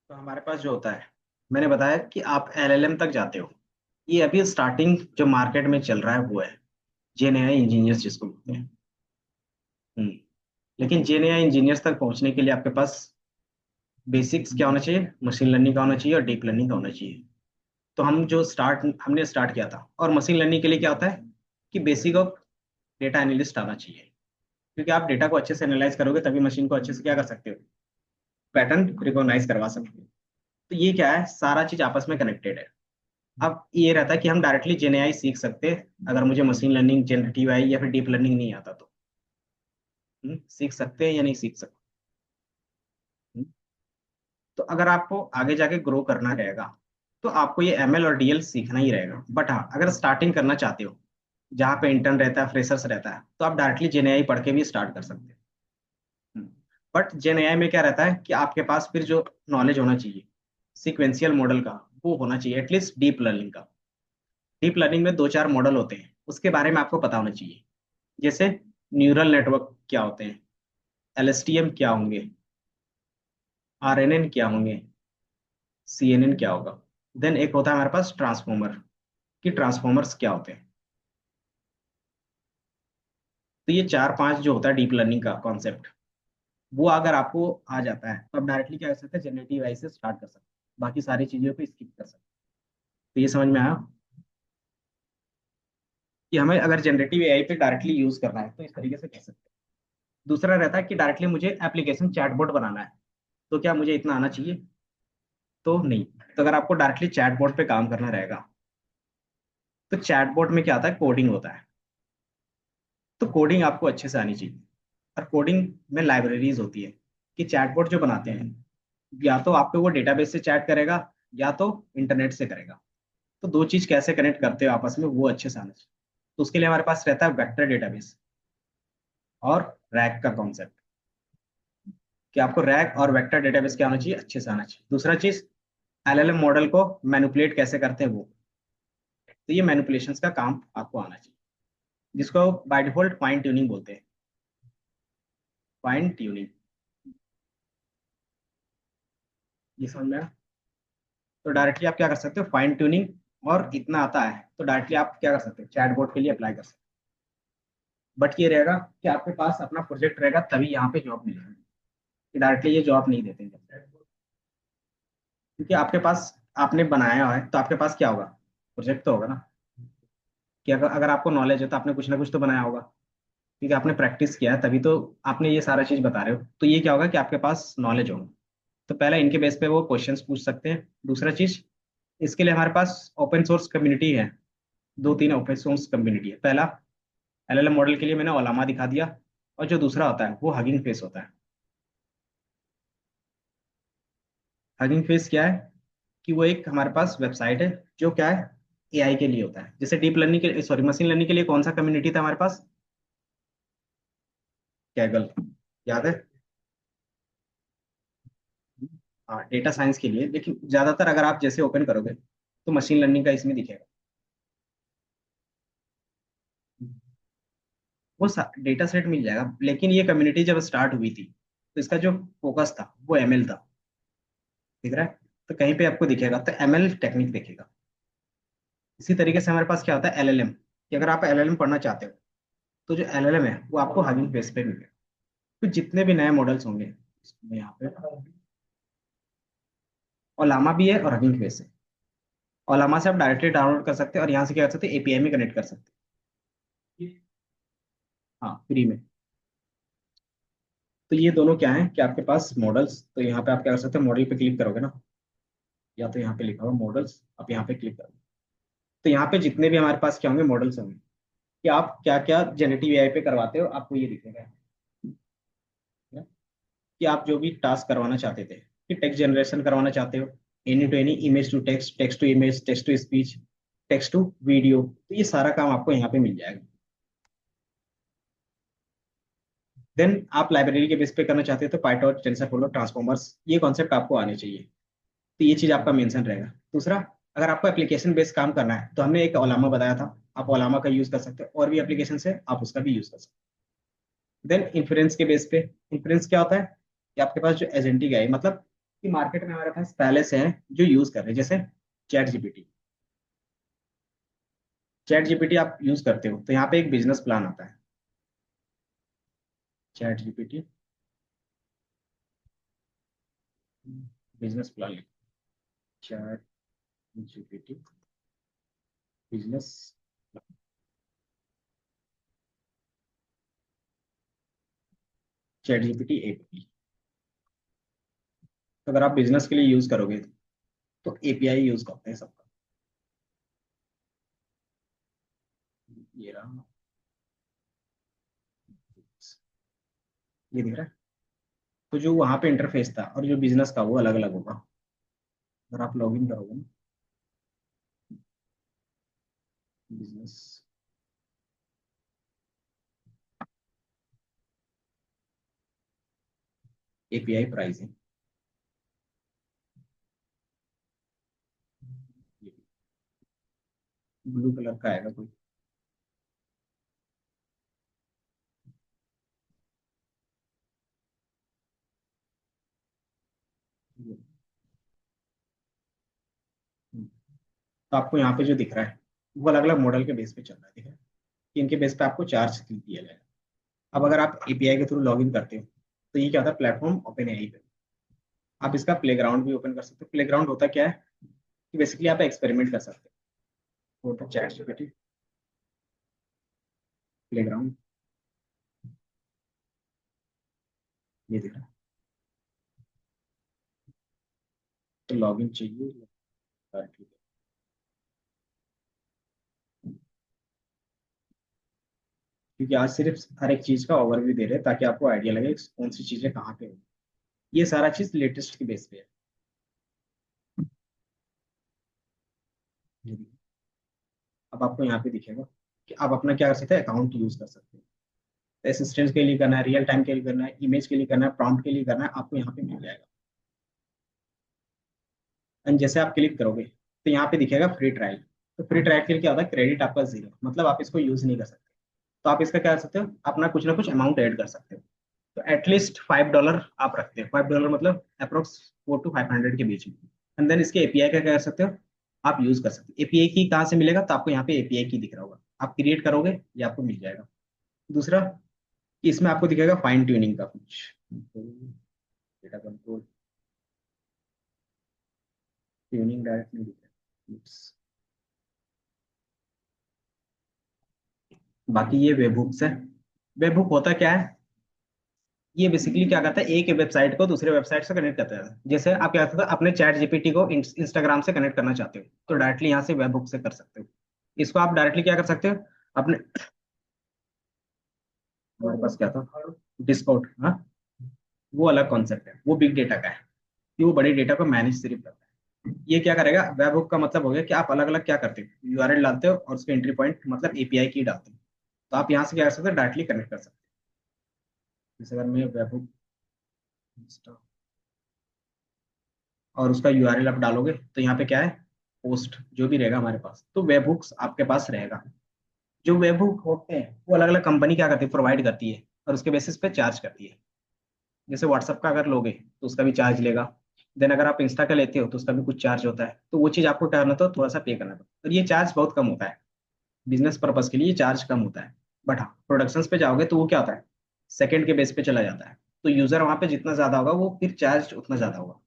तो हमारे पास जो होता है, मैंने बताया कि आप एलएलएम तक जाते हो। ये अभी स्टार्टिंग जो मार्केट में चल रहा है वो है जेएनएआई इंजीनियर्स जिसको बोलते हैं। हम्म। लेकिन जेएनएआई इंजीनियर्स तक पहुंचने के लिए आपके पास बेसिक्स क्या होना चाहिए, मशीन लर्निंग का होना चाहिए और डीप लर्निंग का होना चाहिए। तो हमने स्टार्ट किया था। और मशीन लर्निंग के लिए क्या होता है कि बेसिक ऑफ डेटा एनालिस्ट आना चाहिए। क्योंकि आप डेटा को अच्छे से एनालाइज करोगे तभी मशीन को अच्छे से क्या कर सकते हो, पैटर्न रिकॉग्नाइज करवा सकते हो। तो ये क्या है, सारा चीज आपस में कनेक्टेड है। अब ये रहता है कि हम डायरेक्टली जेएनएआई सीख सकते हैं अगर मुझे मशीन लर्निंग जनरेटिव आई या फिर डीप लर्निंग नहीं आता तो। सीख सकते हैं या नहीं सीख सकते। हम्म, तो अगर आपको आगे जाके ग्रो करना रहेगा तो आपको ये एमएल और डीएल सीखना ही रहेगा। बट हाँ, अगर स्टार्टिंग करना चाहते हो जहाँ पे इंटर्न रहता है, फ्रेशर्स रहता है, तो आप डायरेक्टली जेएनएआई पढ़ के भी स्टार्ट कर सकते हैं। बट जेएनएआई में क्या रहता है कि आपके पास फिर जो नॉलेज होना चाहिए सिक्वेंशियल मॉडल का, वो होना चाहिए एटलीस्ट डीप लर्निंग का। डीप लर्निंग में दो चार मॉडल होते हैं, उसके बारे में आपको पता होना चाहिए। जैसे न्यूरल नेटवर्क क्या होते हैं, एलएसटीएम क्या होंगे, आरएनएन क्या होंगे, सीएनएन क्या होगा। देन एक होता है हमारे पास ट्रांसफॉर्मर, कि ट्रांसफॉर्मर्स क्या होते हैं। तो ये चार पांच जो होता है डीप लर्निंग का कॉन्सेप्ट, वो अगर आपको आ जाता है तो आप डायरेक्टली क्या कर सकते हैं, जनरेटिव एआई से स्टार्ट कर सकते हैं, बाकी सारी चीजों पे स्किप कर सकते हैं। तो ये समझ में आया कि हमें अगर जनरेटिव एआई पे डायरेक्टली यूज करना है तो इस तरीके से कर सकते हैं। दूसरा रहता है कि डायरेक्टली मुझे एप्लीकेशन चैटबॉट बनाना है, तो क्या मुझे इतना आना चाहिए? तो नहीं। तो अगर आपको डायरेक्टली चैटबॉट पे काम करना रहेगा तो चैटबॉट में क्या आता है, कोडिंग होता है। तो कोडिंग आपको अच्छे से आनी चाहिए। और कोडिंग में लाइब्रेरीज होती है कि चैटबॉट जो बनाते हैं या तो आपको वो डेटाबेस से चैट करेगा या तो इंटरनेट से करेगा। तो दो चीज कैसे कनेक्ट करते हो आपस में, वो अच्छे से आना चाहिए। तो उसके लिए हमारे पास रहता है वेक्टर डेटाबेस और रैक का कॉन्सेप्ट, कि आपको रैक और वेक्टर डेटाबेस क्या होना चाहिए, अच्छे से आना चाहिए। दूसरा चीज, एलएलएम मॉडल को मैनिपुलेट कैसे करते हैं वो। तो ये मैनिपुलेशन का काम आपको आना चाहिए, जिसको बाय डिफॉल्ट फाइन ट्यूनिंग बोलते हैं। फाइन ट्यूनिंग, ये समझ में आया? तो डायरेक्टली आप क्या कर सकते हो, फाइन ट्यूनिंग। और इतना आता है तो डायरेक्टली आप क्या कर सकते हो, चैटबॉट के लिए अप्लाई कर सकते हो। बट ये रहेगा कि आपके पास अपना प्रोजेक्ट रहेगा तभी यहाँ पे जॉब मिलेगी, कि डायरेक्टली ये जॉब नहीं देते हैं। क्योंकि आपके पास, आपने बनाया है तो आपके पास क्या होगा, प्रोजेक्ट तो होगा ना। कि अगर आपको नॉलेज है तो आपने कुछ ना कुछ तो बनाया होगा, क्योंकि आपने प्रैक्टिस किया है तभी तो आपने ये सारा चीज बता रहे हो। तो ये क्या होगा कि आपके पास नॉलेज होगा। तो पहला इनके बेस पे वो क्वेश्चंस पूछ सकते हैं। दूसरा चीज, इसके लिए हमारे पास ओपन सोर्स कम्युनिटी है। दो तीन ओपन सोर्स कम्युनिटी है। पहला, एलएलएम मॉडल के लिए मैंने ओलामा दिखा दिया। और जो दूसरा होता है वो हगिंग फेस होता है। हगिंग फेस क्या है कि वो एक हमारे पास वेबसाइट है जो क्या है, एआई के लिए होता है। जैसे डीप लर्निंग के, सॉरी, मशीन लर्निंग के लिए कौन सा कम्युनिटी था हमारे पास, कैगल, याद है? हाँ, डेटा साइंस के लिए। लेकिन ज्यादातर अगर आप जैसे ओपन करोगे तो मशीन लर्निंग का इसमें दिखेगा। वो डेटा सेट मिल जाएगा। लेकिन ये कम्युनिटी जब स्टार्ट हुई थी तो इसका जो फोकस था वो एमएल था। दिख रहा है? तो कहीं पे आपको दिखेगा तो एमएल टेक्निक दिखेगा। इसी तरीके से हमारे पास क्या होता है, एलएलएम, कि अगर आप एलएलएम पढ़ना चाहते हो तो जो एलएलएम है वो आपको हगिंग फेस पे मिलेगा। तो जितने भी नए मॉडल्स होंगे इसमें यहाँ पे, और लामा भी है और हगिंग फेस है। और लामा से आप डायरेक्टली डाउनलोड कर सकते हैं और यहाँ से क्या कर सकते हैं, एपीआई में कनेक्ट कर सकते हैं। हाँ, फ्री में। तो ये दोनों क्या है कि आपके पास मॉडल्स, तो यहाँ पे आप क्या कर सकते हैं, मॉडल पे क्लिक करोगे ना, या तो यहाँ पे लिखा हुआ मॉडल्स, आप यहाँ पे क्लिक करोगे तो यहाँ पे जितने भी हमारे पास क्या होंगे, मॉडल्स होंगे। कि आप क्या क्या जनरेटिव एआई पे करवाते हो आपको ये दिखेगा। कि आप जो भी टास्क करवाना चाहते थे, कि टेक्स्ट जनरेशन करवाना चाहते हो, any to any, image to text, text to image, text to speech, text to video, तो ये सारा काम आपको यहाँ पे मिल जाएगा। देन आप लाइब्रेरी के बेस पे करना चाहते हो तो पाइटॉर्च, टेंसरफ्लो, ट्रांसफॉर्मर्स, ये कॉन्सेप्ट आपको आने चाहिए। तो ये चीज आपका मेंशन रहेगा। दूसरा, अगर आपको एप्लीकेशन बेस्ड काम करना है तो हमने एक ओलामा बताया था, आप ओलामा का यूज कर सकते हो। और भी एप्लीकेशन है आप उसका भी यूज कर सकते हो। देन इन्फ्रेंस के बेस पे, इन्फ्रेंस क्या होता है कि आपके पास जो एजेंटिक है, मतलब कि मार्केट में हमारे पास पहले से हैं जो यूज कर रहे हैं, जैसे चैट जीपीटी। चैट जीपीटी आप यूज करते हो तो यहाँ पे एक बिजनेस प्लान आता है। Chat GPT business plan, chat GPT business, chat GPT API. तो अगर आप बिजनेस के लिए यूज करोगे तो एपीआई यूज करते हैं सबका। ये रहा, ये दिख रहा है। तो जो वहां पे इंटरफेस था और जो बिजनेस का वो अलग अलग होगा। अगर आप लॉग इन करोगे ना, business, API pricing, blue colour का आएगा कोई। तो आपको यहाँ पे जो दिख रहा है वो अलग अलग मॉडल के बेस पे चल रहा है, ठीक है, कि इनके बेस पे आपको चार्ज दिया जाएगा। अब अगर आप एपीआई के थ्रू लॉग इन करते हो तो ये क्या होता है, प्लेटफॉर्म ओपन एआई पे आप इसका प्लेग्राउंड भी ओपन कर सकते हो। प्लेग्राउंड होता क्या है कि बेसिकली आप एक्सपेरिमेंट कर सकते हो। होता चैट जीपीटी प्लेग्राउंड, ये दिख रहा है। तो लॉग इन चाहिए, ठीक है। क्योंकि आज सिर्फ हर एक चीज का ओवरव्यू दे रहे हैं ताकि आपको आइडिया लगे कि कौन सी चीजें कहाँ पे होगी। ये सारा चीज लेटेस्ट के बेस पे है। ये देखिए, अब आपको यहाँ पे दिखेगा कि आप अपना क्या कर सकते हैं, अकाउंट यूज कर सकते हैं। असिस्टेंट के लिए करना है, रियल टाइम के लिए करना है, इमेज के लिए करना है, प्रॉम्प्ट के लिए करना है, आपको यहाँ पे मिल जाएगा। एंड जैसे आप क्लिक करोगे तो यहाँ पे दिखेगा फ्री ट्रायल। तो फ्री ट्रायल के लिए क्या होता है, क्रेडिट आपका जीरो, मतलब आप इसको यूज नहीं कर सकते। तो आप इसका क्या कर सकते हो, अपना कुछ ना कुछ अमाउंट ऐड कर सकते हो। तो एटलीस्ट $5 आप रखते हो। $5 मतलब अप्रोक्स 4 to 500 के बीच में। एंड देन इसके एपीआई का क्या कर सकते हो, आप यूज कर सकते हो। एपीआई की कहाँ से मिलेगा, तो आपको यहाँ पे एपीआई की दिख रहा होगा, आप क्रिएट करोगे ये आपको मिल जाएगा। दूसरा, इसमें आपको दिखेगा फाइन ट्यूनिंग का कुछ, डेटा कंट्रोल, ट्यूनिंग डायरेक्ट नहीं दिख रहा। Oops. बाकी ये वेबहुक्स है। वेबहुक होता क्या है, ये बेसिकली क्या करता है, एक वेबसाइट को दूसरे वेबसाइट से कनेक्ट करता है। जैसे आप क्या करते हो, अपने चैट जीपीटी को इंस्टाग्राम से कनेक्ट करना चाहते हो तो डायरेक्टली यहाँ से वेबहुक से कर सकते हो। इसको आप डायरेक्टली क्या कर सकते हो, अपने, हमारे पास क्या था, डिस्कॉर्ड, हाँ, वो अलग कॉन्सेप्ट है, वो बिग डेटा का है कि वो बड़े डेटा को मैनेज सिर्फ करता है। ये क्या करेगा, वेबहुक का मतलब हो गया कि आप अलग अलग क्या करते हो, यूआरएल डालते हो और उसके एंट्री पॉइंट मतलब एपीआई की डालते हो। तो आप यहाँ से क्या कर सकते हो, डायरेक्टली कनेक्ट कर सकते हो। जैसे अगर मैं वेबहुक और उसका यूआरएल आप डालोगे तो यहाँ पे क्या है, पोस्ट जो भी रहेगा हमारे पास, तो वेब हुक्स आपके पास रहेगा। जो वेब हुक होते हैं वो अलग अलग कंपनी क्या करती है, प्रोवाइड करती है और उसके बेसिस पे चार्ज करती है। जैसे व्हाट्सअप का अगर लोगे तो उसका भी चार्ज लेगा। देन अगर आप इंस्टा का लेते हो तो उसका भी कुछ चार्ज होता है। तो वो चीज़ आपको करना तो थोड़ा सा पे करना पड़ता है, और ये चार्ज बहुत कम होता है। बिजनेस पर्पज के लिए चार्ज कम होता है। बट हाँ, प्रोडक्शन पे जाओगे तो वो क्या होता है, सेकंड के बेस पे चला जाता है। तो यूजर वहां पे जितना ज्यादा होगा वो फिर चार्ज उतना ज्यादा होगा।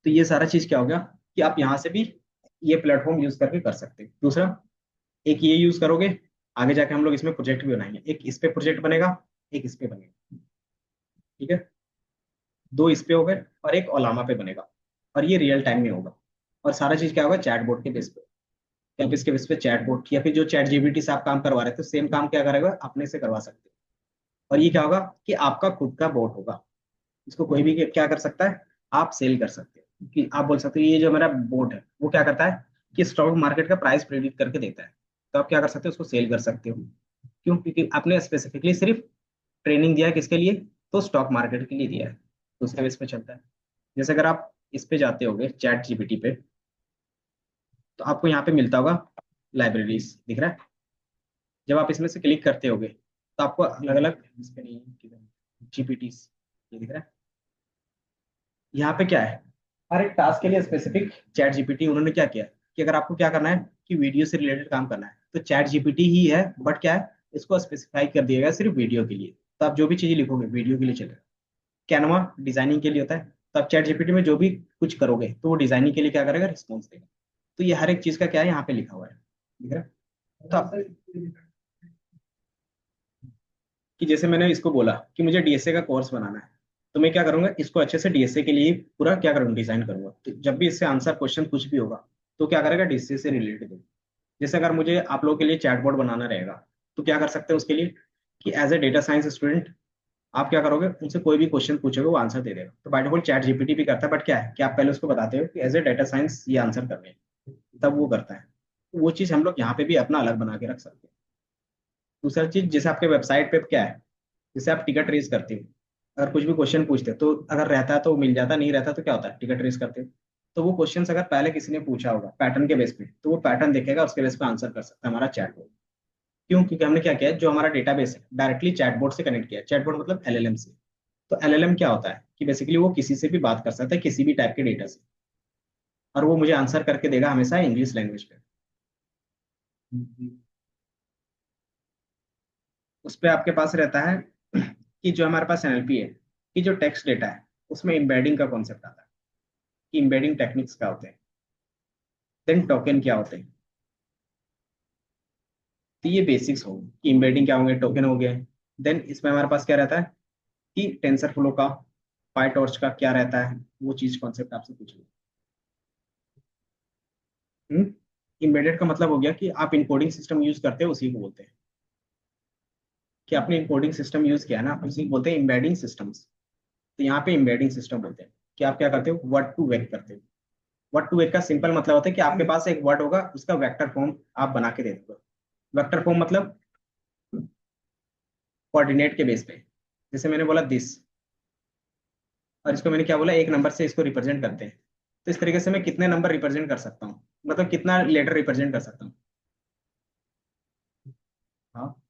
तो ये सारा चीज क्या हो गया कि आप यहाँ से भी ये प्लेटफॉर्म यूज करके कर सकते हैं। दूसरा, एक ये यूज करोगे, आगे जाके हम लोग इसमें प्रोजेक्ट भी बनाएंगे। एक इस पे प्रोजेक्ट बनेगा, एक इस पे बनेगा, ठीक है। दो इस पे हो गए और एक ओलामा पे बनेगा, और ये रियल टाइम में होगा। और सारा चीज क्या होगा, चैटबॉट के बेस पे। कि आप इसके बेस पे चैटबॉट या फिर जो चैट जीपीटी से आप काम करवा रहे थे सेम काम क्या करेगा, अपने से करवा सकते हो। और ये क्या होगा कि आपका खुद का बोट होगा। इसको कोई भी क्या कर सकता है, आप सेल कर सकते हो। कि आप बोल सकते हो ये जो मेरा बोट है वो क्या करता है कि स्टॉक मार्केट का प्राइस प्रेडिक्ट करके देता है। तो आप क्या कर सकते हो, उसको सेल कर सकते हो। क्यों, क्योंकि आपने स्पेसिफिकली सिर्फ ट्रेनिंग दिया है, किसके लिए, तो स्टॉक मार्केट के लिए दिया है। तो उसके बेस पे चलता है। जैसे अगर आप इस पे जाते होगे चैट जीपीटी पे, तो आपको यहाँ पे मिलता होगा लाइब्रेरीज, दिख रहा है। जब आप इसमें से क्लिक करते होगे तो आपको अलग अलग, इस पे नहीं, जीपीटी, ये दिख रहा है। यहाँ पे क्या है, हर एक टास्क के लिए स्पेसिफिक चैट जीपीटी उन्होंने क्या किया कि अगर आपको क्या करना है कि वीडियो से रिलेटेड काम करना है तो चैट जीपीटी ही है, बट क्या है, इसको स्पेसिफाई कर दिया गया सिर्फ वीडियो के लिए। तो आप जो भी चीजें लिखोगे वीडियो के लिए चलेगा। कैनवा डिजाइनिंग के लिए होता है, तो आप चैट जीपीटी में जो भी कुछ करोगे तो वो डिजाइनिंग के लिए क्या करेगा, रिस्पॉन्स देगा। तो ये हर एक चीज का क्या है यहाँ पे लिखा हुआ है, दिख रहा है। तो आप कि जैसे मैंने इसको बोला कि मुझे डीएसए का कोर्स बनाना है, तो मैं क्या करूंगा, इसको अच्छे से डीएसए के लिए पूरा क्या करूंगा, डिजाइन करूंगा। तो जब भी इससे आंसर क्वेश्चन कुछ भी होगा तो क्या करेगा, डीएसए से रिलेटेड होगा। जैसे अगर मुझे आप लोगों के लिए चैटबॉट बनाना रहेगा तो क्या कर सकते हैं उसके लिए कि as a data science student आप क्या करोगे, उनसे कोई भी क्वेश्चन पूछोगे वो आंसर दे देगा। तो बाय डिफॉल्ट चैट जीपीटी भी करता है, बट क्या है कि आप पहले उसको बताते हो कि एज ए डेटा साइंस ये आंसर करने हैं, तब वो करता है। तो वो चीज हम लोग यहाँ पे भी अपना अलग बना के रख सकते हैं। दूसरा चीज, जैसे आपके वेबसाइट पे क्या है, जैसे आप टिकट रेस करते हो, अगर कुछ भी क्वेश्चन पूछते हो तो अगर रहता है तो मिल जाता, नहीं रहता तो क्या होता है, टिकट रेस करते हो। तो वो क्वेश्चन अगर पहले किसी ने पूछा होगा पैटर्न के बेस पे, तो वो पैटर्न देखेगा, उसके बेस पे आंसर कर सकता है हमारा चैटबॉट। क्यों, क्योंकि हमने क्या किया है, जो हमारा डेटाबेस है डायरेक्टली चैटबॉट से कनेक्ट किया है। चैटबॉट मतलब एलएलएम से। तो एलएलएम क्या होता है कि बेसिकली वो किसी से भी बात कर सकता है, किसी भी टाइप के डेटा से, और वो मुझे आंसर करके देगा हमेशा इंग्लिश लैंग्वेज पे। उस पे आपके पास रहता है कि जो हमारे पास एनएलपी है कि जो टेक्स्ट डेटा है उसमें एम्बेडिंग का कॉन्सेप्ट आता है कि एम्बेडिंग टेक्निक्स क्या होते हैं, देन टोकन क्या होते हैं। तो ये बेसिक्स हो कि एम्बेडिंग क्या होंगे, टोकन हो गए। देन इसमें हमारे पास क्या रहता है कि टेंसर फ्लो का, पाइटॉर्च का क्या रहता है, वो चीज कॉन्सेप्ट आपसे पूछ लो। एम्बेडेड का मतलब हो गया कि आप इनकोडिंग सिस्टम यूज करते हो, उसी को बोलते हैं कि आपने इनकोडिंग सिस्टम यूज किया ना, उसी को बोलते हैं एम्बेडिंग सिस्टम्स। तो यहाँ पे एम्बेडिंग सिस्टम बोलते हैं कि आप क्या करते हो, वर्ड टू वेक करते हो। वर्ड टू वेक का सिंपल मतलब होता है कि आपके पास एक वर्ड होगा, उसका वेक्टर फॉर्म आप बना के दे दोगे। वेक्टर फॉर्म मतलब कोऑर्डिनेट के बेस पे। जैसे मैंने बोला दिस, और इसको मैंने क्या बोला, एक नंबर से इसको रिप्रेजेंट करते हैं। तो इस तरीके से मैं कितने नंबर रिप्रेजेंट कर सकता हूँ, मतलब कितना लेटर रिप्रेजेंट कर सकता हूँ। हाँ,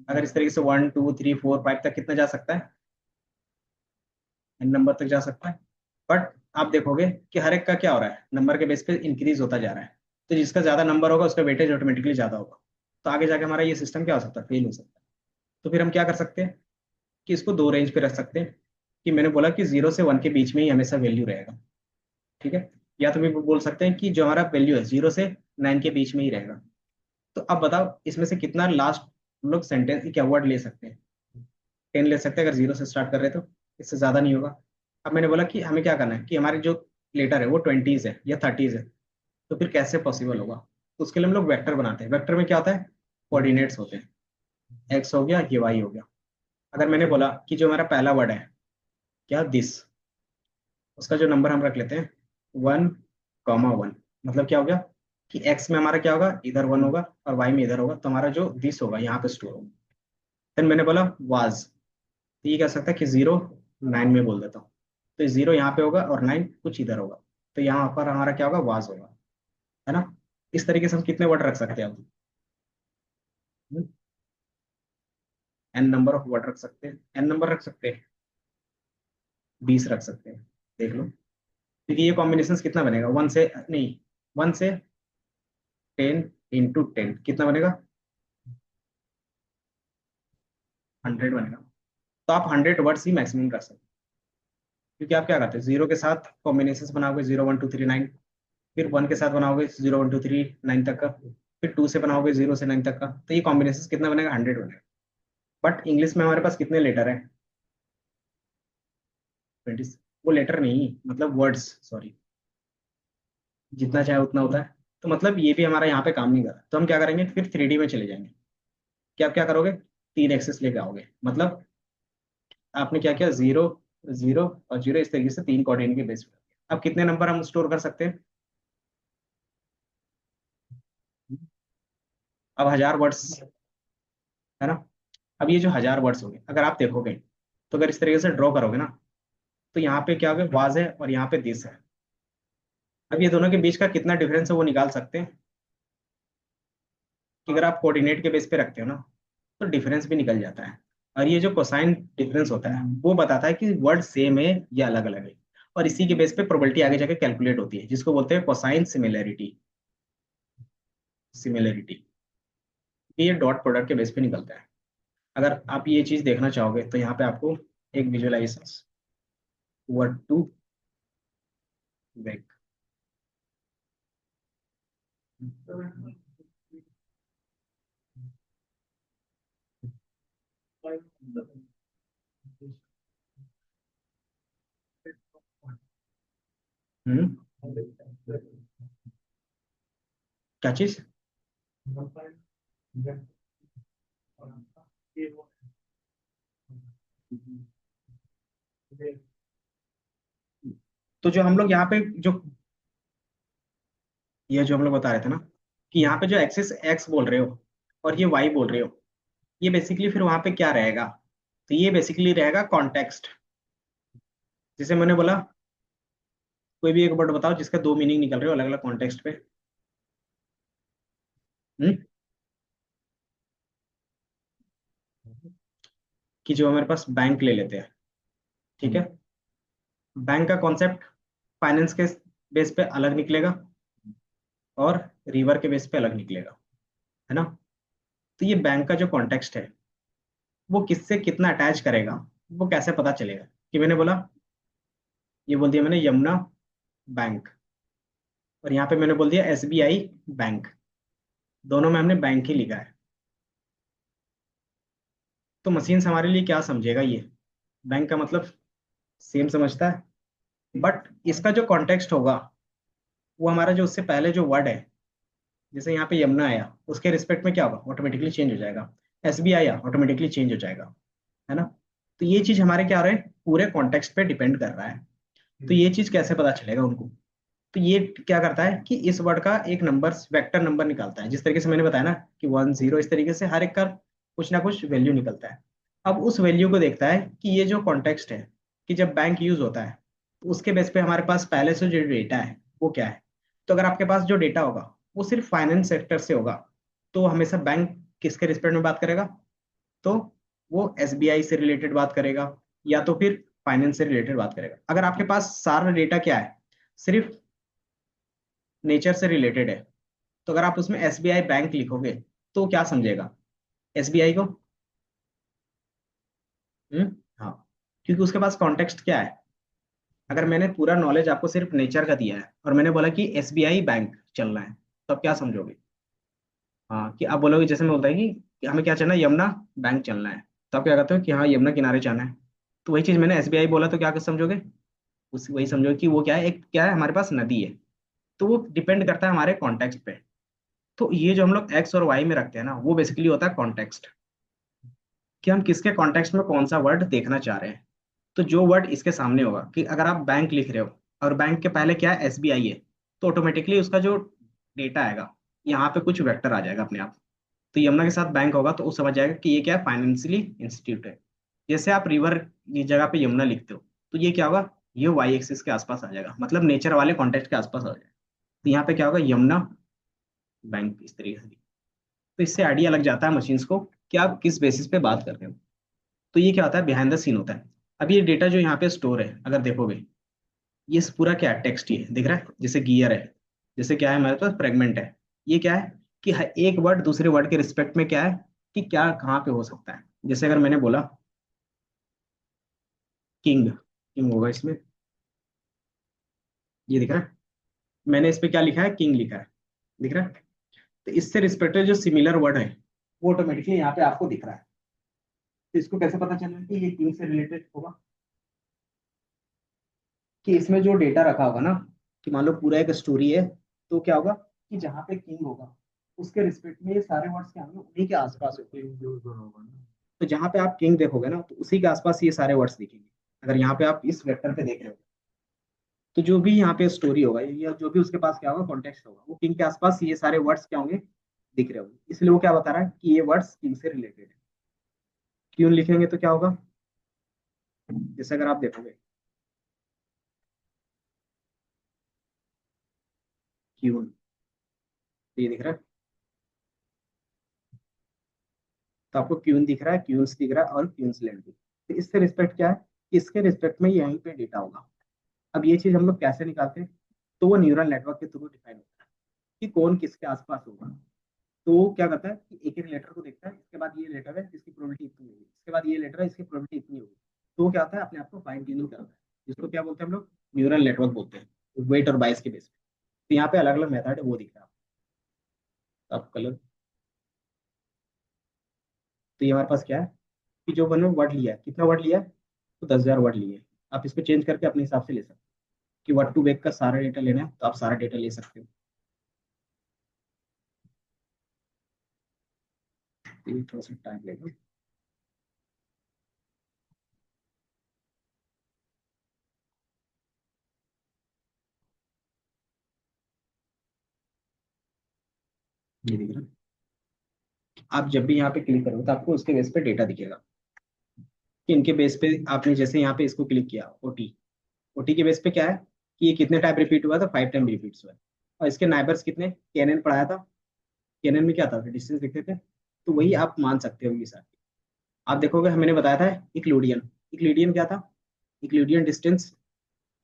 अगर इस तरीके से 1 2 3 4 5 तक कितना जा सकता है, एन नंबर तक जा सकता है। बट आप देखोगे कि हर एक का क्या हो रहा है, नंबर के बेस पे इंक्रीज होता जा रहा है। तो जिसका ज्यादा नंबर होगा उसका वेटेज ऑटोमेटिकली ज्यादा होगा। तो आगे जाके हमारा ये सिस्टम क्या हो सकता है, फेल हो सकता है। तो फिर हम क्या कर सकते हैं कि इसको दो रेंज पे रख सकते हैं। कि मैंने बोला कि 0 से 1 के बीच में ही हमेशा वैल्यू रहेगा, ठीक है। या तो भी बोल सकते हैं कि जो हमारा वैल्यू है 0 से 9 के बीच में ही रहेगा। तो अब बताओ इसमें से कितना लास्ट हम लोग सेंटेंस क्या वर्ड ले सकते हैं, 10 ले सकते हैं अगर 0 से स्टार्ट कर रहे हैं तो। इससे ज्यादा नहीं होगा। अब मैंने बोला कि हमें क्या करना है कि हमारे जो लेटर है वो 20s है या 30s है। तो फिर कैसे पॉसिबल होगा, तो उसके लिए हम लोग वेक्टर बनाते हैं। वेक्टर में क्या होता है, कोऑर्डिनेट्स होते हैं। एक्स हो गया, ये वाई हो गया। अगर मैंने बोला कि जो हमारा पहला वर्ड है क्या, दिस, उसका जो नंबर हम रख लेते हैं 1 1, मतलब क्या हो गया कि एक्स में हमारा क्या होगा, इधर 1 होगा और वाई में इधर होगा, तो हमारा जो दिस होगा यहाँ पे स्टोर होगा। फिर मैंने बोला वाज, तो ये कह सकता है कि 0 9 में बोल देता हूँ। तो 0 यहाँ पे होगा और 9 कुछ इधर होगा। तो यहाँ पर हमारा क्या होगा, वाज होगा, है ना। इस तरीके से हम कितने वर्ड रख सकते हैं अब, एन नंबर ऑफ वर्ड रख सकते हैं, एन नंबर रख सकते हैं, 20 रख सकते हैं। देख लो, क्योंकि ये कॉम्बिनेशन कितना बनेगा, 1 से नहीं, 1 से 10 × 10 कितना बनेगा, 100 बनेगा। तो आप 100 वर्ड्स ही मैक्सिमम रख सकते हैं। क्योंकि आप क्या करते हैं, 0 के साथ कॉम्बिनेशन बनाओगे 0 1 2 3 9, फिर 1 के साथ बनाओगे 0 1 2 3 9 तक का, फिर 2 से बनाओगे 0 से 9 तक का। तो ये कॉम्बिनेशन कितना बनेगा, 100 बनेगा। बट इंग्लिश में हमारे पास कितने लेटर है, 20। वो लेटर नहीं मतलब वर्ड्स, सॉरी, जितना चाहे उतना होता है। तो मतलब ये भी हमारा यहाँ पे काम नहीं कर रहा। तो हम क्या करेंगे, फिर 3D में चले जाएंगे। कि आप क्या करोगे, 3 एक्सेस लेके आओगे। मतलब आपने क्या किया, 0 0 और 0, इस तरीके से 3 कोऑर्डिनेट के बेस पे। अब कितने नंबर हम स्टोर कर सकते हैं, अब 1000 वर्ड्स, है ना। अब ये जो 1000 वर्ड्स हो गए, अगर आप देखोगे तो अगर इस तरीके से ड्रॉ करोगे ना, तो यहाँ पे क्या होगा, वाज है और यहाँ पे दिस है। अब ये दोनों के बीच का कितना डिफरेंस है वो निकाल सकते हैं। कि अगर आप कोऑर्डिनेट के बेस पे रखते हो ना, तो डिफरेंस भी निकल जाता है। और ये जो कोसाइन डिफरेंस होता है वो बताता है कि वर्ड सेम है या अलग अलग है। और इसी के बेस पे प्रोबेबिलिटी आगे जाके कैलकुलेट होती है, जिसको बोलते हैं कोसाइन सिमिलैरिटी। सिमिलैरिटी ये डॉट प्रोडक्ट के बेस पे निकलता है। अगर आप ये चीज देखना चाहोगे तो यहाँ पे आपको एक विजुअलाइजेशन वर्ड टू बैक। हम्म। क्या चीज? तो जो हम लोग यहाँ पे जो ये जो हम लोग बता रहे थे ना कि यहाँ पे जो एक्सिस एक्स बोल रहे हो और ये वाई बोल रहे हो, ये बेसिकली फिर वहां पे क्या रहेगा? तो ये बेसिकली रहेगा कॉन्टेक्स्ट। जैसे मैंने बोला, कोई भी एक वर्ड बताओ जिसका दो मीनिंग निकल रहे हो अलग अलग कॉन्टेक्स्ट पे। हम्म। कि जो हमारे पास बैंक ले लेते हैं, ठीक है। बैंक का कॉन्सेप्ट फाइनेंस के बेस पे अलग निकलेगा और रिवर के बेस पे अलग निकलेगा, है ना। तो ये बैंक का जो कॉन्टेक्स्ट है वो किससे कितना अटैच करेगा, वो कैसे पता चलेगा? कि मैंने बोला, ये बोल दिया मैंने यमुना बैंक, और यहाँ पे मैंने बोल दिया एसबीआई बैंक। दोनों में हमने बैंक ही लिखा है। तो मशीन हमारे लिए क्या समझेगा? ये बैंक का मतलब सेम समझता है, बट इसका जो कॉन्टेक्स्ट होगा वो हमारा जो उससे पहले जो वर्ड है, जैसे यहाँ पे यमुना आया उसके रिस्पेक्ट में क्या होगा, ऑटोमेटिकली चेंज हो जाएगा। एसबीआई आया ऑटोमेटिकली चेंज हो जाएगा, है ना। तो ये चीज हमारे क्या हो रहा है, पूरे कॉन्टेक्स्ट पे डिपेंड कर रहा है। तो ये चीज कैसे पता चलेगा उनको? तो ये क्या करता है कि इस वर्ड का एक नंबर, वेक्टर नंबर निकालता है। जिस तरीके से मैंने बताया ना कि 1 0, इस तरीके से हर एक का कुछ ना कुछ वैल्यू निकलता है। अब उस वैल्यू को देखता है कि ये जो कॉन्टेक्स्ट है, कि जब बैंक यूज होता है तो उसके बेस पे हमारे पास पहले से जो डेटा है वो क्या है। तो अगर आपके पास जो डेटा होगा वो सिर्फ फाइनेंस सेक्टर से होगा, तो हमेशा बैंक किसके रिस्पेक्ट में बात करेगा? तो वो एसबीआई से रिलेटेड बात करेगा, या तो फिर फाइनेंस से रिलेटेड बात करेगा। अगर आपके पास सारा डेटा क्या है, सिर्फ नेचर से रिलेटेड है, तो अगर आप उसमें एसबीआई बैंक लिखोगे तो क्या समझेगा? एसबीआई को। हम्म। हाँ, क्योंकि उसके पास कॉन्टेक्स्ट क्या है। अगर मैंने पूरा नॉलेज आपको सिर्फ नेचर का दिया है और मैंने बोला कि एसबीआई बैंक चलना है, तो आप क्या समझोगे? हाँ, कि आप बोलोगे, जैसे मैं बोलता है कि हमें क्या चलना है, यमुना बैंक चलना है, तो आप क्या कहते हो कि हाँ यमुना किनारे जाना है। तो वही चीज मैंने एसबीआई बोला तो क्या समझोगे? उस वही समझो कि वो क्या है, एक क्या है, हमारे पास नदी है। तो वो डिपेंड करता है हमारे कॉन्टेक्स्ट पे। तो ये जो हम लोग एक्स और वाई में रखते हैं ना, वो बेसिकली होता है कॉन्टेक्स्ट, कि हम किसके कॉन्टेक्स्ट में कौन सा वर्ड देखना चाह रहे हैं। तो जो वर्ड इसके सामने होगा, कि अगर आप बैंक लिख रहे हो और बैंक के पहले क्या है, एसबीआई है, तो ऑटोमेटिकली उसका जो डेटा आएगा यहाँ पे कुछ वेक्टर आ जाएगा अपने आप। तो यमुना के साथ बैंक होगा तो वो समझ जाएगा कि ये क्या है, फाइनेंशियली इंस्टीट्यूट है। जैसे आप रिवर की जगह पे यमुना लिखते हो, तो ये क्या होगा, ये वाई एक्सिस के आसपास आ जाएगा, मतलब नेचर वाले कॉन्टेक्ट के आसपास आ जाएगा। तो यहाँ पे क्या होगा, यमुना बैंक, इस तरीके से। तो इससे आइडिया लग जाता है मशीन्स को कि आप किस बेसिस पे बात कर रहे हो। तो ये क्या होता है, बिहाइंड द सीन होता है। अब ये डेटा जो यहाँ पे स्टोर है, अगर देखोगे, ये पूरा क्या है, टेक्स्ट ही है, दिख रहा है। जैसे गियर है, जैसे क्या है हमारे पास फ्रेगमेंट है। ये क्या है कि एक वर्ड दूसरे वर्ड के रिस्पेक्ट में क्या है, कि क्या कहाँ पे हो सकता है। जैसे अगर मैंने बोला किंग, किंग होगा इसमें, ये दिख रहा है। मैंने इस पे क्या लिखा है, किंग लिखा है, दिख रहा है। तो इससे रिस्पेक्टेड जो सिमिलर वर्ड है वो ऑटोमेटिकली यहाँ पे आपको दिख रहा है। तो इसको कैसे पता चला कि ये किंग से रिलेटेड होगा? कि इसमें जो डेटा रखा होगा ना, कि मान लो पूरा एक स्टोरी है, तो क्या होगा कि जहाँ पे किंग होगा उसके रिस्पेक्ट में ये सारे वर्ड्स क्या होंगे, उन्हीं के आसपास होंगे। तो जहाँ पे आप किंग देखोगे ना, तो उसी के आसपास ये सारे वर्ड्स दिखेंगे। अगर यहाँ पे आप इस वेक्टर पे देख रहे हो, तो जो भी यहाँ पे स्टोरी होगा या जो भी उसके पास क्या होगा, कॉन्टेक्स्ट होगा, वो किंग के आसपास ये सारे वर्ड्स क्या होंगे, दिख रहे होंगे। इसलिए वो क्या बता रहा है कि ये वर्ड्स किंग से रिलेटेड है। क्यों लिखेंगे तो क्या होगा, जैसे अगर आप देखोगे क्यों, ये दिख रहा है। तो आपको क्यून दिख रहा है, क्यूंस दिख रहा है और क्यूंसलैंड भी। तो इससे रिस्पेक्ट क्या है, इसके रिस्पेक्ट में यहीं पे डेटा होगा। अब ये चीज हम लोग कैसे निकालते हैं, तो वो न्यूरल नेटवर्क के थ्रू डिफाइन होता है कि कौन किसके आसपास होगा। तो वो क्या करता है कि एक एक लेटर को देखता है, इसके बाद ये लेटर है जिसकी प्रोबेबिलिटी इतनी होगी, इसके बाद ये लेटर है इसकी प्रोबेबिलिटी इतनी होगी। तो वो क्या होता है, अपने आप को फाइन ट्यूनिंग करता है, जिसको क्या बोलते हैं हम लोग, न्यूरल नेटवर्क बोलते हैं, वेट और बाइस के बेस पे। तो यहाँ पे अलग अलग मेथड है, वो दिख रहा है आपको कलर। तो ये हमारे पास क्या है कि जो वन वर्ड लिया है, कितना वर्ड लिया है, तो 10,000 वर्ड लिए हैं। आप इसको चेंज करके अपने हिसाब से ले सकते हो कि वर्ड टू वेक का सारा डेटा लेना है, तो आप सारा डेटा ले सकते हो। तो ये थोड़ा सा टाइम लेगा। ये दिख रहा है। आप जब भी यहाँ पे क्लिक करोगे तो आपको उसके बेस पे डेटा दिखेगा कि इनके बेस पे आपने जैसे यहाँ पे इसको क्लिक किया ओटी, ओटी के बेस पे क्या है कि ये कितने टाइम रिपीट हुआ था, 5 टाइम रिपीट हुआ है। और इसके नाइबर्स कितने, केएनएन पढ़ाया था, केएनएन में क्या था, डिस्टेंस लिखते थे। तो वही आप मान सकते हो ये साथ। आप देखोगे मैंने बताया था इक्लूडियन, इक्लूडियन क्या था, इक्लूडियन डिस्टेंस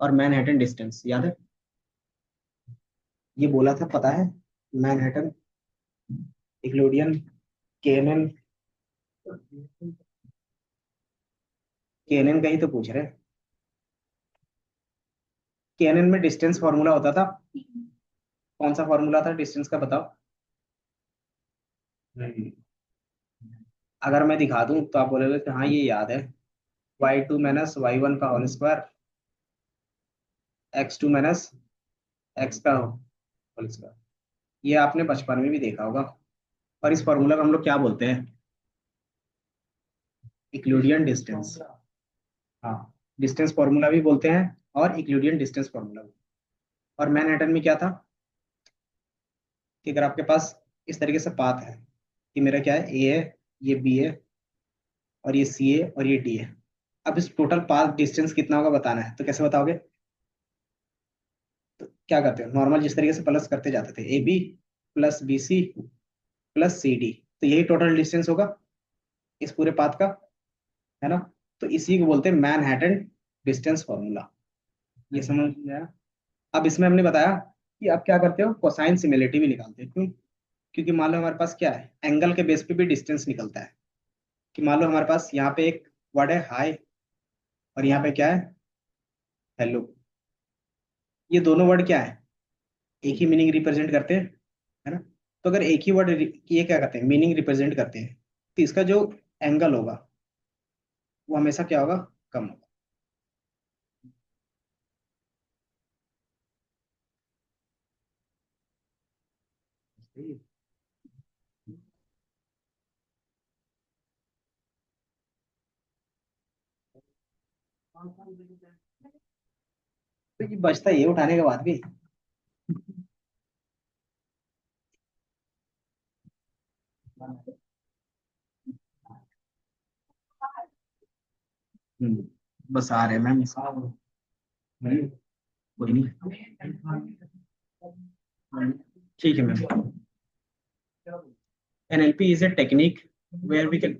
और मैनहट्टन डिस्टेंस याद है, ये बोला था पता है, मैनहट्टन, इक्लूडियन, केएनएन। केएनएन का ही तो पूछ रहे हैं। केएनएन में डिस्टेंस फॉर्मूला होता था, कौन सा फॉर्मूला था डिस्टेंस का बताओ। हम्म, अगर मैं दिखा दूं तो आप बोलोगे कि हाँ ये याद है, y2 - y1 का होल स्क्वायर, x2 - x का होल स्क्वायर। ये आपने बचपन में भी देखा होगा। और इस फॉर्मूला को हम लोग क्या बोलते हैं, इक्लूडियन डिस्टेंस। हाँ, डिस्टेंस फॉर्मूला भी बोलते हैं और इक्लूडियन डिस्टेंस फॉर्मूला भी। और मैनहट्टन में क्या था कि अगर आपके पास इस तरीके से पाथ है कि मेरा क्या है, ए है, ये बी है, और ये सी है, और ये डी है। अब इस टोटल पाथ डिस्टेंस कितना होगा बताना है, तो कैसे बताओगे, तो क्या करते हो नॉर्मल जिस तरीके से प्लस करते जाते थे, A B plus B C plus C D, तो यही टोटल डिस्टेंस होगा इस पूरे पाथ का, है ना। तो इसी को बोलते हैं मैनहट्टन डिस्टेंस फॉर्मूला। ये समझ में आया। अब इसमें हमने बताया कि आप क्या करते हो, कोसाइन सिमिलरिटी भी निकालते हो। क्यों, क्योंकि मान लो हमारे पास क्या है, एंगल के बेस पे भी डिस्टेंस निकलता है। कि मान लो हमारे पास यहाँ पे एक वर्ड है हाई, और यहाँ पे क्या है, हेलो। ये दोनों वर्ड क्या है, एक ही मीनिंग रिप्रेजेंट करते हैं, है ना। तो अगर एक ही वर्ड, ये क्या करते हैं, मीनिंग रिप्रेजेंट करते हैं, तो इसका जो एंगल होगा वो हमेशा क्या होगा, कम होगा। तो ये बचता है, ये उठाने के बाद भी। बस आ रहे हैं मैम। कोई नहीं, ठीक है ma'am. NLP is a technique where we can,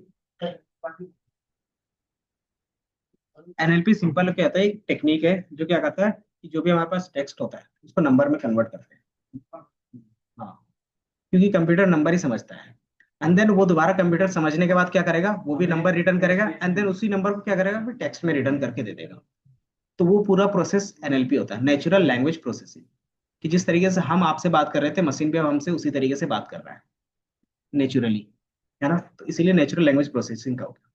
NLP simple क्या होता है, एक टेक्निक है जो क्या करता है कि जो भी हमारे पास टेक्स्ट होता है उसको नंबर में कन्वर्ट करते हैं। हाँ, क्योंकि कंप्यूटर नंबर ही समझता है। एंड देन वो दोबारा कंप्यूटर समझने के बाद क्या करेगा, वो भी नंबर रिटर्न करेगा, एंड देन उसी नंबर को क्या करेगा, फिर टेक्स्ट में रिटर्न करके दे देगा। तो वो पूरा प्रोसेस NLP होता है, नेचुरल लैंग्वेज प्रोसेसिंग। कि जिस तरीके से हम आपसे बात कर रहे थे, मशीन भी अब हमसे उसी तरीके से बात कर रहा है, नेचुरली, है ना। तो इसीलिए नेचुरल लैंग्वेज प्रोसेसिंग का होगा।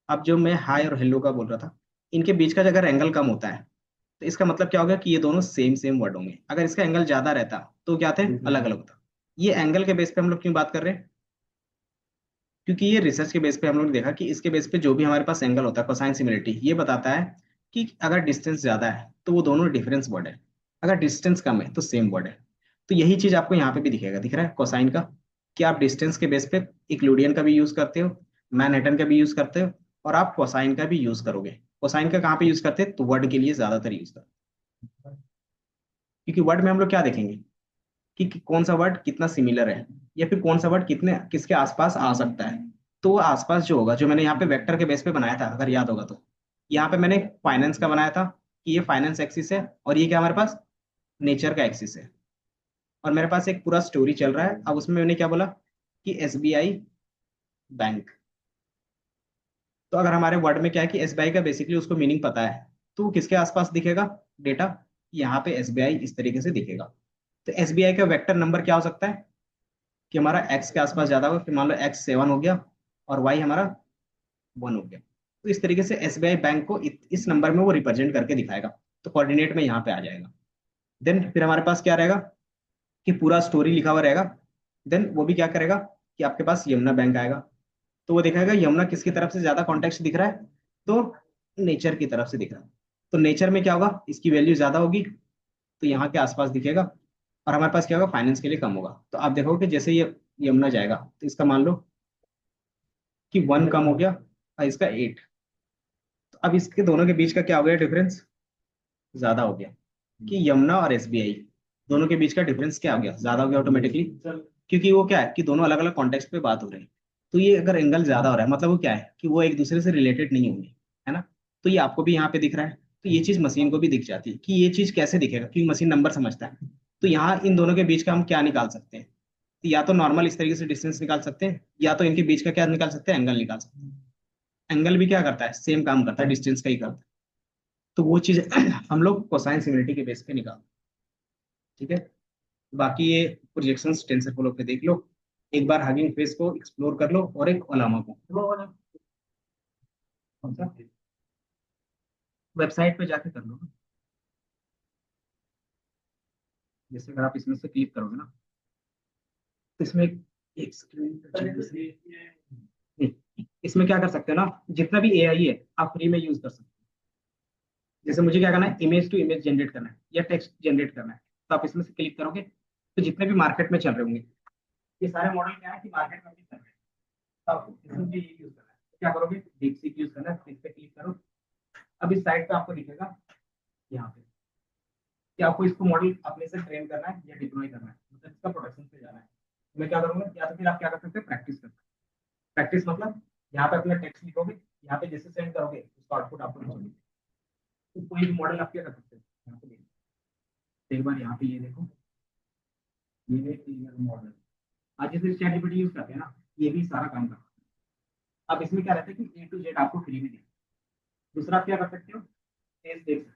अब जो मैं हाई और हेलो का बोल रहा था, इनके बीच का अगर एंगल कम होता है तो इसका मतलब क्या होगा कि ये दोनों सेम सेम वर्ड होंगे। अगर इसका एंगल ज्यादा रहता तो क्या थे, अलग अलग होता। ये एंगल के बेस पे हम लोग क्यों बात कर रहे हैं, क्योंकि ये रिसर्च के बेस पे हम लोग ने देखा कि इसके बेस पे जो भी हमारे पास एंगल होता है, कोसाइन सिमिलरिटी ये बताता है कि अगर डिस्टेंस ज्यादा है तो वो दोनों डिफरेंस वर्ड है, अगर डिस्टेंस कम है तो सेम वर्ड है। तो यही चीज आपको यहाँ पे भी दिखेगा, दिख रहा है कोसाइन का, कि आप डिस्टेंस के बेस पे इक्लूडियन का भी यूज करते हो, मैनहट्टन का भी यूज करते हो, और आप कोसाइन का भी यूज करोगे। कोसाइन का कहाँ पे यूज करते हैं, तो वर्ड के लिए ज्यादातर यूज करते हैं। क्योंकि वर्ड में हम लोग क्या देखेंगे कि कौन सा वर्ड कितना सिमिलर है, या फिर कौन सा वर्ड कितने किसके आसपास आ सकता है। तो वो आसपास जो होगा, जो मैंने यहाँ पे वेक्टर के बेस पे बनाया था, अगर याद होगा तो यहाँ पे मैंने फाइनेंस का बनाया था कि ये फाइनेंस एक्सिस है, और ये क्या हमारे पास नेचर का एक्सिस है। और मेरे पास एक पूरा स्टोरी चल रहा है। अब उसमें मैंने क्या बोला कि एसबीआई बैंक। तो अगर हमारे वर्ड में क्या है कि एसबीआई का बेसिकली उसको मीनिंग पता है, तो वो किसके आसपास दिखेगा डेटा, यहाँ पे एसबीआई इस तरीके से दिखेगा। तो एसबीआई का वेक्टर नंबर क्या हो सकता है कि हमारा एक्स के आसपास ज्यादा होगा, फिर मान लो एक्स 7 हो गया और वाई हमारा 1 हो गया। तो इस तरीके से एसबीआई बैंक को इस नंबर में वो रिप्रेजेंट करके दिखाएगा। तो कोऑर्डिनेट में यहाँ पे आ जाएगा। देन फिर हमारे पास क्या रहेगा कि पूरा स्टोरी लिखा हुआ रहेगा। देन वो भी क्या करेगा कि आपके पास यमुना बैंक आएगा। तो वो दिखाएगा यमुना किसकी तरफ से ज्यादा कॉन्टेक्स्ट दिख रहा है, तो नेचर की तरफ से दिख रहा है। तो नेचर में क्या होगा, इसकी वैल्यू ज्यादा होगी, तो यहाँ के आसपास दिखेगा। और हमारे पास क्या होगा, फाइनेंस के लिए कम होगा। तो आप देखोगे कि जैसे ये यमुना जाएगा, तो इसका मान लो कि 1 कम हो गया और इसका 8। तो अब इसके दोनों के बीच का क्या हो गया, डिफरेंस ज्यादा हो गया। कि यमुना और एसबीआई दोनों के बीच का डिफरेंस क्या हो गया, ज्यादा हो गया ऑटोमेटिकली। क्योंकि वो क्या है कि दोनों अलग अलग कॉन्टेक्स्ट पे बात हो रही है। तो ये अगर एंगल ज्यादा हो रहा है, मतलब वो क्या है कि वो एक दूसरे से रिलेटेड नहीं होंगे, है ना। तो ये आपको भी यहाँ पे दिख रहा है। तो ये चीज मशीन को भी दिख जाती है कि ये चीज कैसे दिखेगा, क्योंकि मशीन नंबर समझता है। तो यहाँ इन दोनों के बीच का हम क्या निकाल सकते हैं, तो या तो नॉर्मल इस तरीके से डिस्टेंस निकाल सकते हैं, या तो इनके बीच का क्या निकाल सकते हैं, एंगल निकाल सकते हैं। एंगल भी क्या करता है, सेम काम करता है, डिस्टेंस का ही करता है। तो वो चीज हम लोग कोसाइन सिमिलरिटी के बेस पे निकाल। ठीक है। बाकी ये प्रोजेक्शंस टेंसरफ्लो पे देख लो। एक बार हगिंग फेस को एक्सप्लोर कर लो, और एक ओलामा को। वेबसाइट पे जाके कर लो ना। जैसे अगर आप इसमें से क्लिक करोगे ना, तो इसमें एक इसमें क्या कर सकते हो ना, जितना भी एआई है आप फ्री में यूज कर सकते हो। जैसे मुझे क्या करना है, इमेज टू इमेज जनरेट करना है या टेक्स्ट जनरेट करना है, तो आप इसमें से क्लिक करोगे, तो जितने भी मार्केट में चल रहे होंगे, ये सारे मॉडल क्या है कि मार्केट में भी चल रहे हैं, तो आपको इसमें भी ये यूज करना है। तो क्या करोगे, डीपसीक यूज करना है, इस पे क्लिक करो। अब इस साइट पे आपको दिखेगा यहाँ पे कि आपको इसको मॉडल अपने से ट्रेन करना है या डिप्लॉय करना है, मतलब इसका प्रोडक्शन पे जाना है। तो मैं क्या करूंगा, या तो फिर आप क्या कर सकते हैं, प्रैक्टिस कर। प्रैक्टिस मतलब यहाँ पे अपना टेक्स्ट लिखोगे, यहाँ पे जैसे सेंड करोगे उसका आउटपुट आपको नीचे। तो कोई भी मॉडल आप क्या कर सकते हैं, यहाँ पे देखो। एक बार यहाँ पे ये देखो, ये मॉडल आज जैसे चैट जीपीटी यूज करते हैं ना, ये भी सारा काम करता है। अब इसमें क्या रहता है कि ए टू जेड आपको फ्री में देगा। दूसरा आप क्या कर सकते हो, स्पेस देख सकते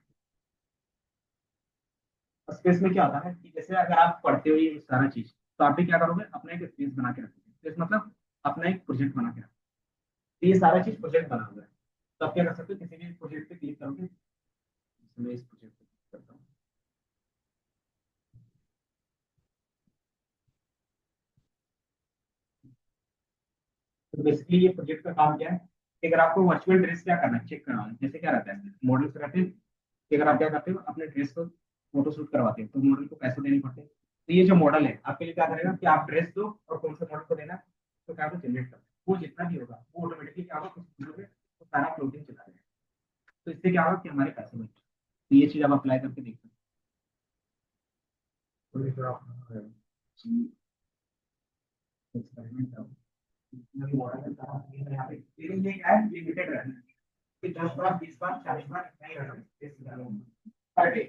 हो। स्पेस में क्या होता है कि जैसे अगर आप पढ़ते हो ये सारा चीज, तो आप भी क्या करोगे, अपना एक स्पेस बना के रखोगे। स्पेस मतलब अपना एक प्रोजेक्ट बना के रखोगे। तो ये सारा चीज प्रोजेक्ट बना हुआ है। तो आप क्या कर सकते हो, किसी भी प्रोजेक्ट पे क्लिक करोगे। मैं इस प्रोजेक्ट पे क्लिक करता हूँ। तो बेसिकली ये प्रोजेक्ट का काम क्या है कि अगर आपको वर्चुअल ड्रेस क्या करना है, चेक करना है, जैसे क्या रहता है मॉडल्स रहते हैं कि अगर आप क्या करते हो, अपने ड्रेस को फोटो शूट करवाते हो, तो मॉडल को पैसे देने पड़ते हैं। तो ये जो मॉडल है आपके लिए क्या करेगा कि आप ड्रेस दो और कौन सा मॉडल को देना है, तो क्या जनरेट कर, वो जितना भी होगा वो ऑटोमेटिकली क्या होगा, कुछ चीजों में वो सारा क्लोथिंग चला जाएगा। तो इससे क्या होगा कि हमारे पैसे बच। तो ये चीज आप अप्लाई करके देख सकते हो। एक्सपेरिमेंट मॉडल है सारा, ये यहाँ पे लेकिन ये क्या है, लिमिटेड रहना है कि 10 बार 20 बार 40 बार इतना ही रहना है पर डे।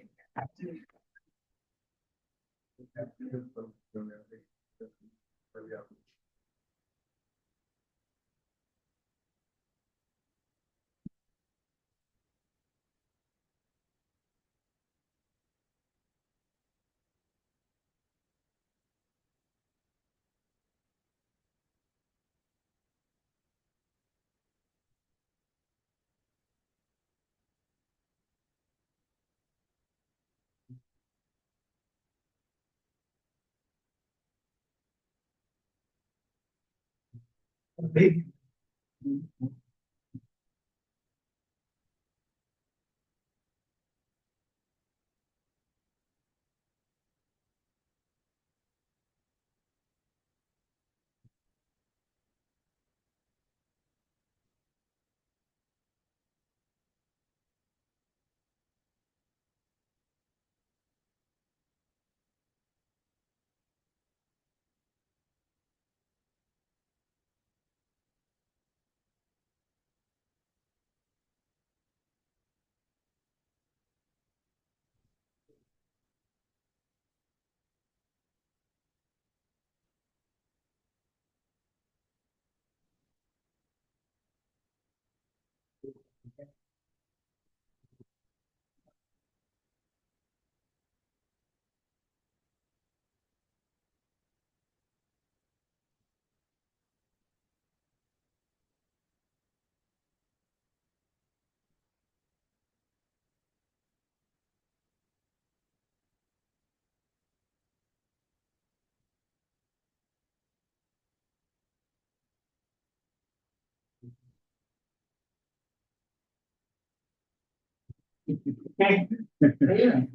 सही में।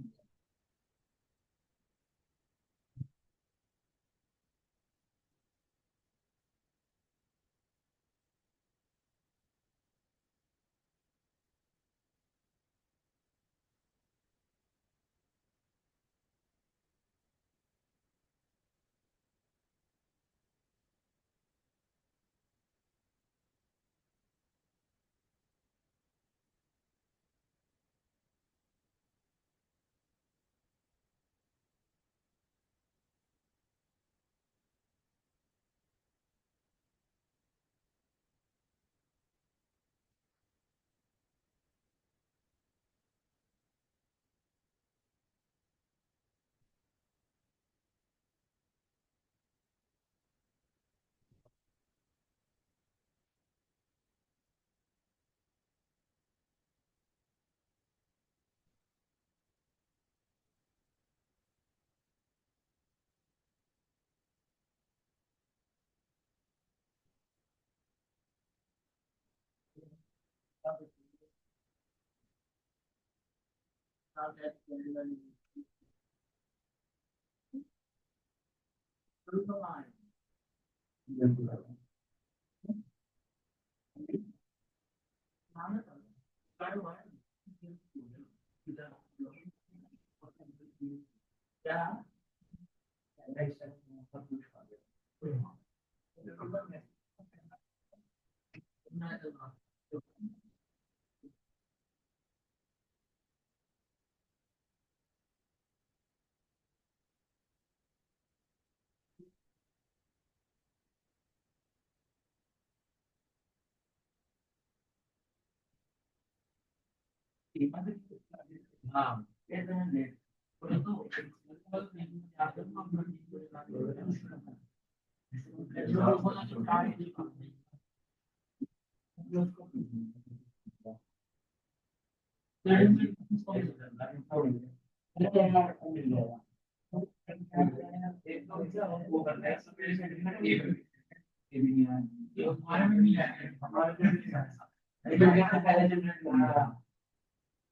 हाँ।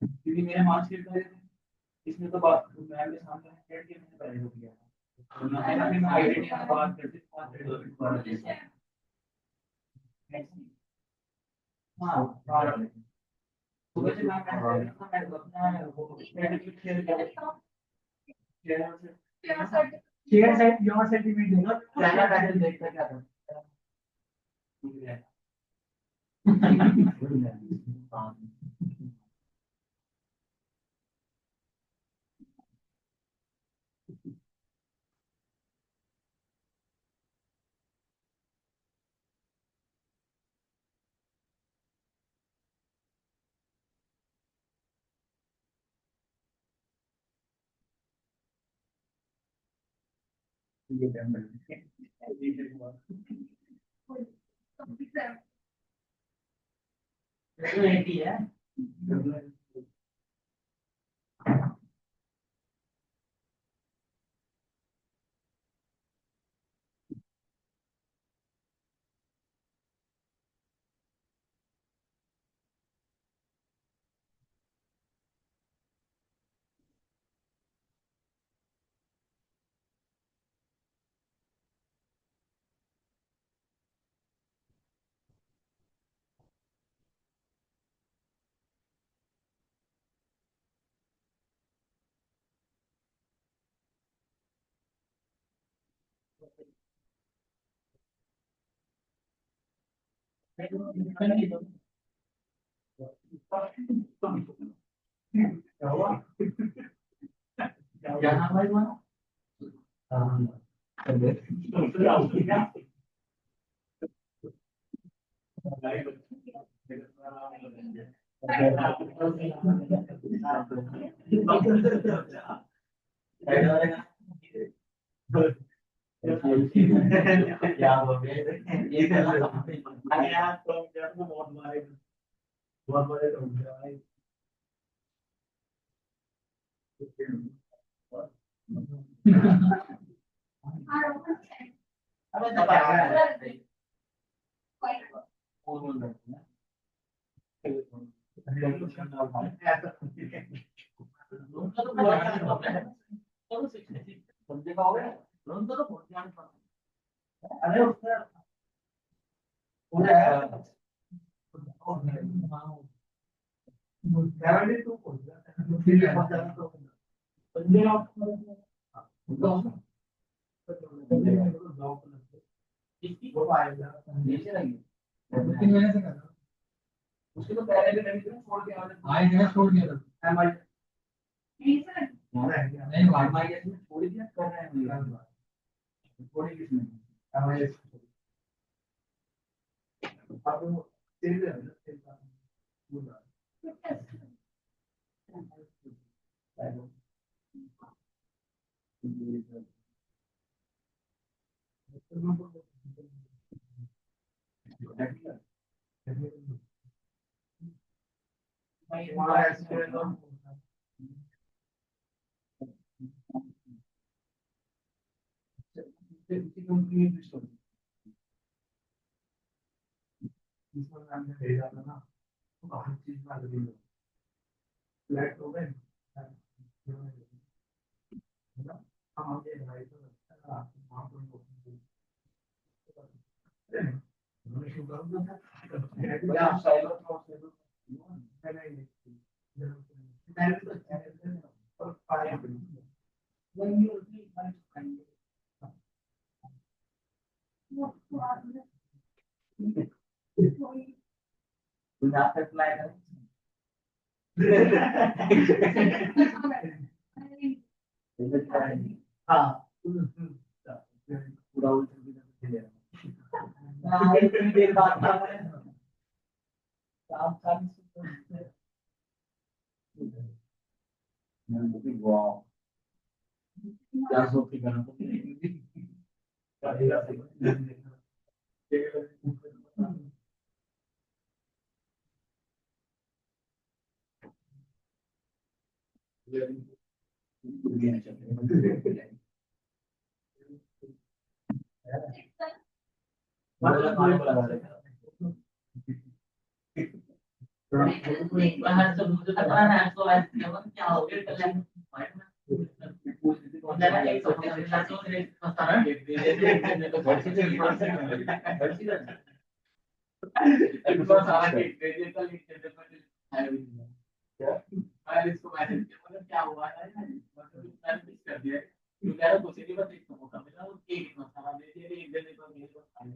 क्योंकि मेरे मार्क्स इसमें तो बात मैम के सामने बैठ के मैंने पहले हो गया तो मैं आईडेंटिटी की बात करते हाँ सुबह से मैं अपना वो शेयर साइड योर सेंटीमेंट देगा पहला पैटर्न देखता क्या था ये है क्या हुआ क्या नाम है तुम्हारा क्या हो गया ये तो बहुत बड़े तो अबे दबा रहा है अरे उसका पूरा है 72 फिर बहुत ज्यादा तो बंदे आप वो आएगा नीचे रहेंगे 3 महीने से कर रहा हूँ उसके तो पहले भी नहीं छोड़ के आए थे छोड़ दिया था एमआई नहीं एमआई में छोड़ दिया कर रहे हैं छोड़ी किसने एमआई अब वो तेज है ना तेज पूरा हमारा एक्सपीरियंस कंपनी इसमें हमने भेजा था ना तो हर चीज में लगी हुई फ्लैट हो गए हम आगे भाई तो वहाँ पर उन्होंने शुरू कर दिया या साइबर तो नहीं मैंने तो और पाया वही उसकी तक लाएगा हाँ पूरा क्या सोच कर इसको मैसेज किया क्या हुआ है मतलब मैसेज कर दिया तो कह रहा कुछ नहीं बस एक मौका मिला वो एक मसाला दे दिया एक दिन तो मेरे को समझ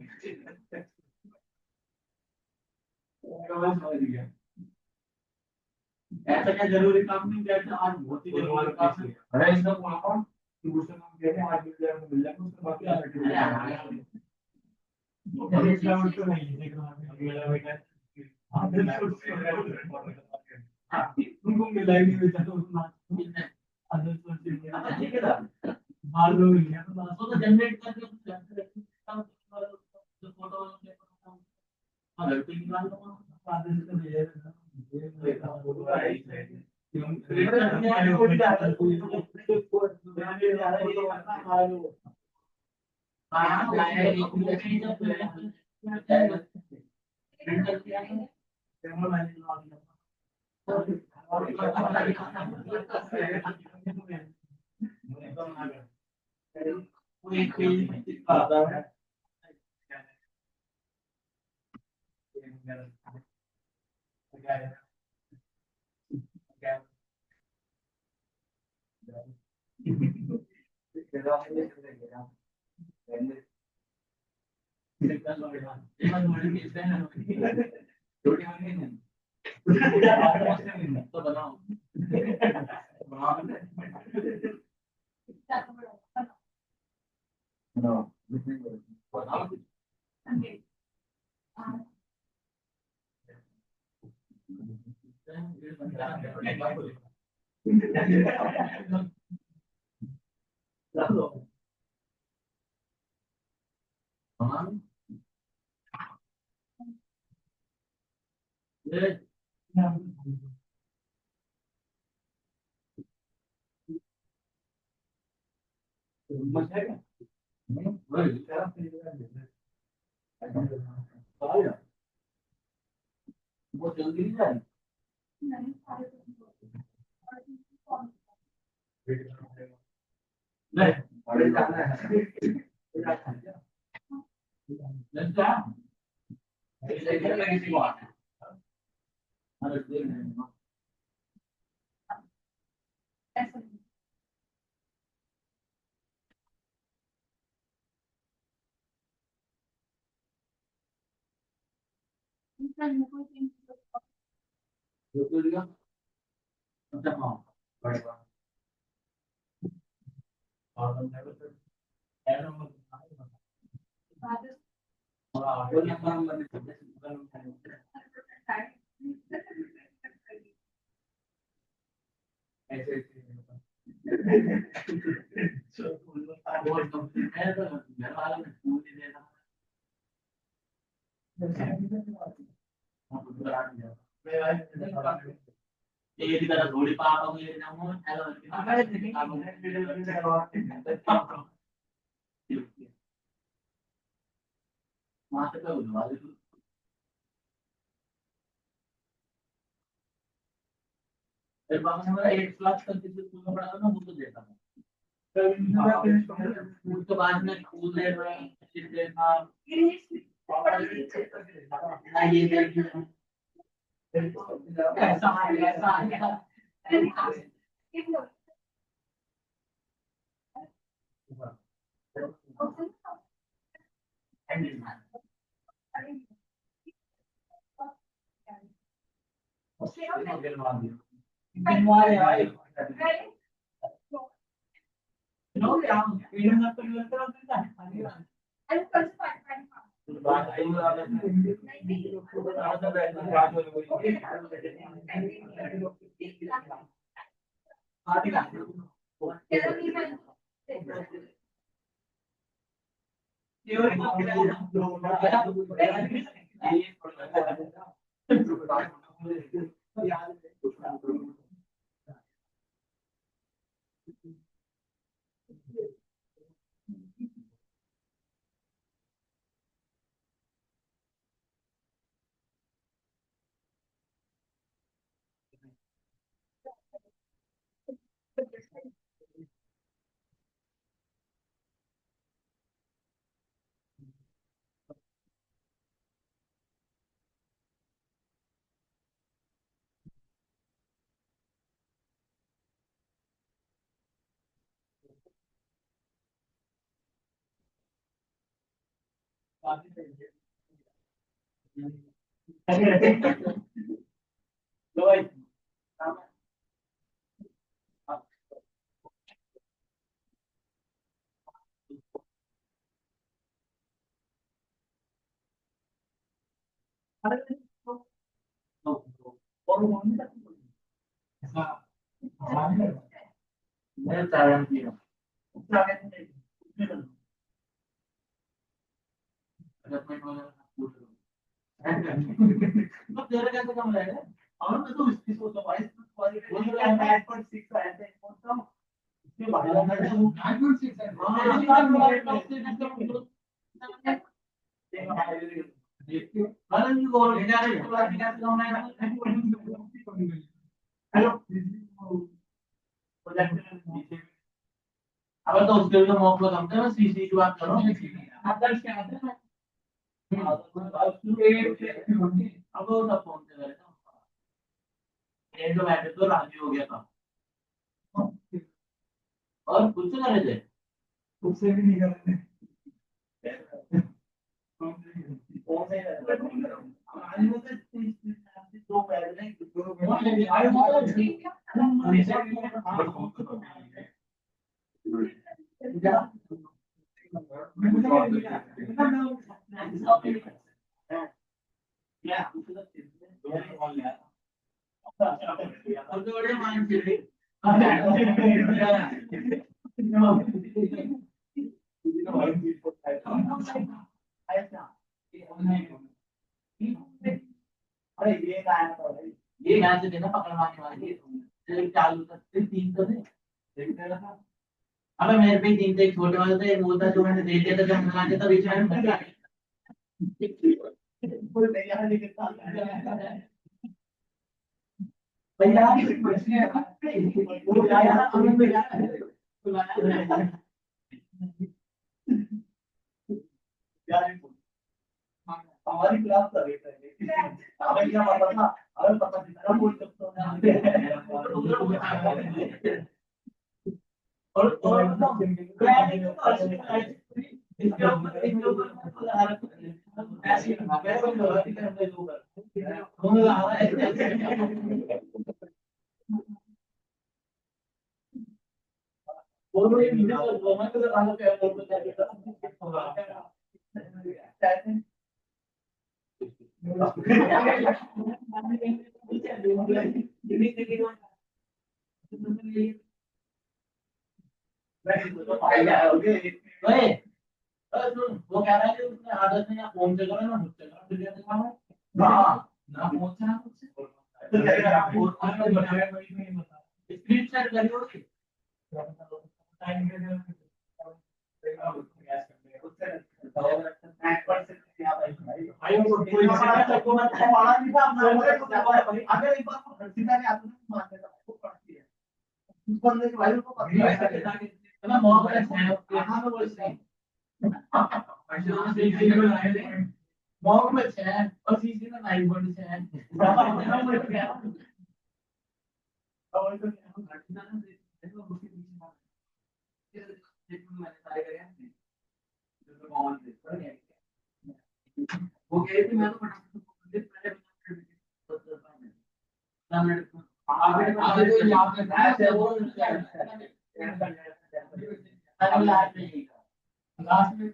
गया ऐसा क्या जरूरी काम नहीं किया आज बहुत ही जरूरी काम है अरे इसका कौन कि दूसरे काम किया है आज मिल जाएगा उसके बाद क्या तो नहीं है देख रहा हूं अगला बेटा हां तुमको मिला ही नहीं बेटा तो अदर सोच ठीक है मान लो लिया तो जनरेट करके जो फोटो अगर कोई निकाल लो आधे से तो ये फोटो आई है तो बनाओ बनाओ बहुत जल्दी नहीं जाए भैया प्रश्न है वो आया हमें पे जाना है बुलाया यार हमारी क्लास कर रही है हमें क्या पता था हमें पता नहीं था बोल और इसके ऊपर ऐसे बोलो ये वीडियो रोमा को आना पे वो कह रहा है कि उसने आदत में या फोन से करो ना मुझसे करो फिर क्या दिखाओ हाँ ना फोन से ना मुझसे तो क्या करा और आपको बताया कोई नहीं बता स्क्रीन शेयर करियो टाइम के लिए भाई वो कोई को मत पढ़ा नहीं था अगर एक बार सीधा नहीं आता तो मारने का वो पढ़ती है उस बंदे के भाई को पता है ना मॉब है कहां पे बोल रहे हैं मॉब में है और सीसी में नाइट बंद है और तो घटना ना देखो उसके पीछे मैंने सारे करे हैं जो कॉमन थे वो कह रही थी मैं तो फटाफट आगे आगे कोई याद है वो लास्ट में लास्ट में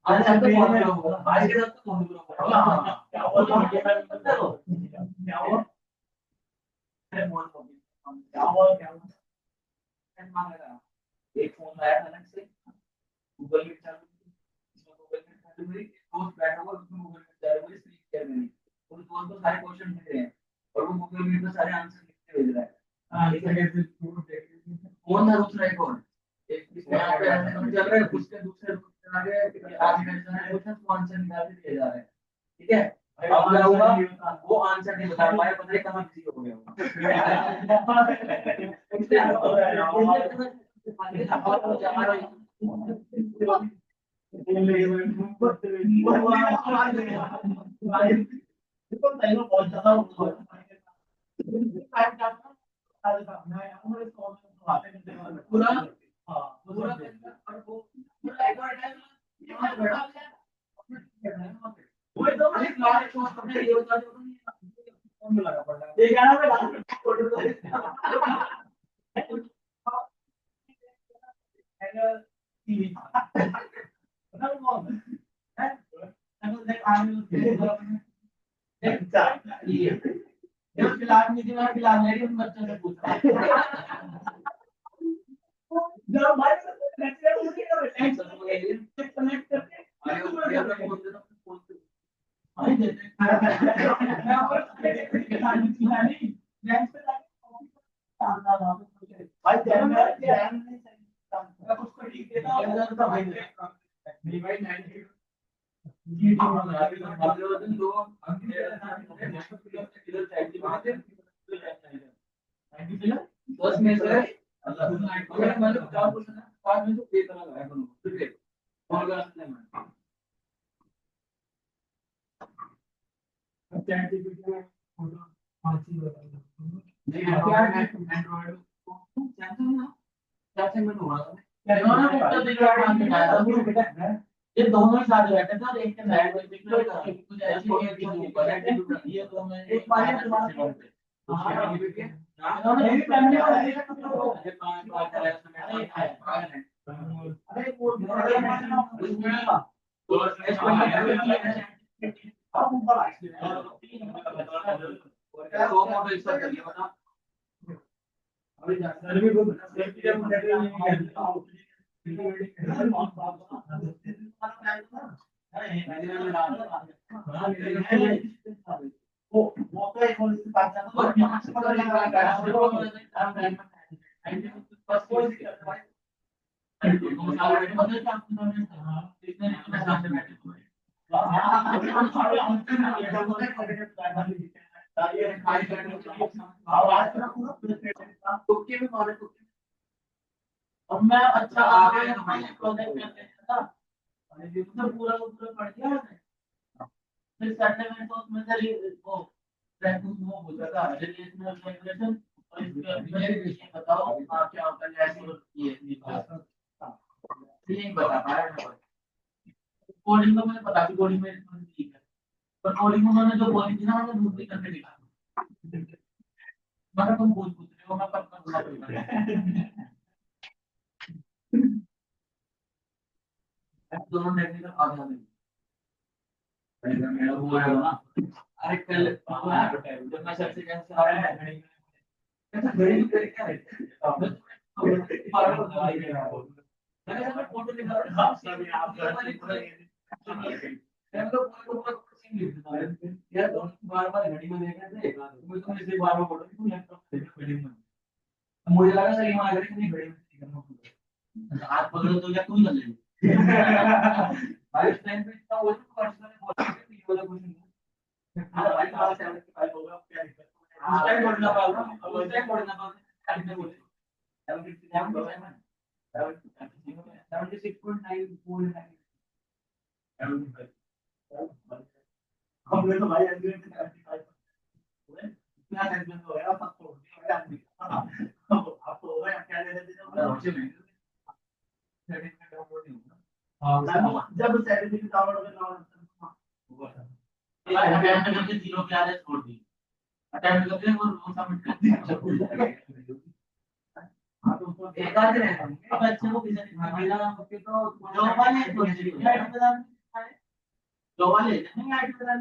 आज हम तो फोन करो आज के साथ तो फोन करो क्या हुआ क्या हुआ क्या हुआ एक फोन आया अलग से गूगल मीट चालू इसमें गूगल मीट चालू हुई दोस्त बैठा हुआ उसमें गूगल मीट चालू हुई स्क्रीन शेयर मेरी उस दोस्त को सारे क्वेश्चन दिख रहे हैं और वो गूगल मीट में सारे आंसर लिख के भेज रहा है हां ठीक है कौन था दूसरा एक और एक इसमें यहाँ पे ऐसे हम चल रहे हैं उसके दूसरे दोस्त आ गए आज का जो है क्वेश्चन को आंसर निकाल के दिए जा रहे हैं ठीक है अब क्या हुआ वो आंसर नहीं बता पाए पता नहीं कहां बिजी हो बस में से अगर मतलब क्या बोल सकते हैं बाद में तो पे करा है दोनों ठीक है और करते हैं अब चैट जीपीटी में फोटो फांसी बता नहीं एंड्रॉइड सैमसंग ना सैमसंग में हुआ था दोनों को तो दिखा था ये दोनों ही साथ बैठे थे और एक के साइड में दिख रहा था कुछ ऐसे एक ऊपर ये दोनों एक पानी तुम्हारे हां ये फैमिली वाले अरे पांच बात है अरे वो उसमें तो अब ऊपर आ गया दो मॉडल इस पर ये बता अभी जानकारी भी बहुत सेफ्टी का मॉडल वो तो एक और इसके पास और मैं अच्छा आ गया प्रोजेक्ट करते था और ये तो पूरा पूरा पढ़ दिया मैंने। फिर संडे में तो उसमें से वो वो हो जाता है रिलेशनल रेगुलेशन और इसके ये बताओ क्या होता है ऐसे ये नहीं बता पाया मैं। कोडिंग तो मुझे पता भी कोडिंग में ठीक है पर कोडिंग में मैंने जो कोडिंग थी ना मैंने दूसरी करके दिखा मगर तुम पूछ रहे हो मैं कर दूंगा दोनों टेक्निकल आ जाते हैं मेरा हुआ है ना अरे कल जब मैं सबसे कैसे आ रहा है कैसा घड़ी क्या है मैंने सब फोटो निकाला हां सभी आप मैं तो पूरा सीन लिख देता है यार बार-बार घड़ी में देख रहे थे मुझे तो इसे बार-बार फोटो क्यों लैपटॉप पे घड़ी में मुझे लगा सर ये घड़ी में करना हाथ पकड़ो तो क्या तुम कर लेंगे भाई उस टाइम पे इतना वो पर्सनल बोल रहे थे ये वाला कुछ नहीं हां भाई बात से अलग फाइल होगा क्या दिक्कत उस टाइम पढ़ना पाऊंगा अब उस टाइम पढ़ना पाऊंगा क्या बोले 76.9 हमने तो भाई एग्रीमेंट में 35 हुए क्या एग्रीमेंट हो गया सब तो आप तो हो गए क्या ले लेते हो सर्टिफिकेट डाउनलोड नहीं होगा हां जब सर्टिफिकेट डाउनलोड करना होगा अटेम्प्ट करके 0 पे आ रहा है छोड़ दी अटेम्प्ट करके वो सबमिट कर दिया हाँ तो उसको देखा दे अब अच्छे को किसी ने मेरा तो जो वाले तो जो वाले नहीं आईटी प्रदान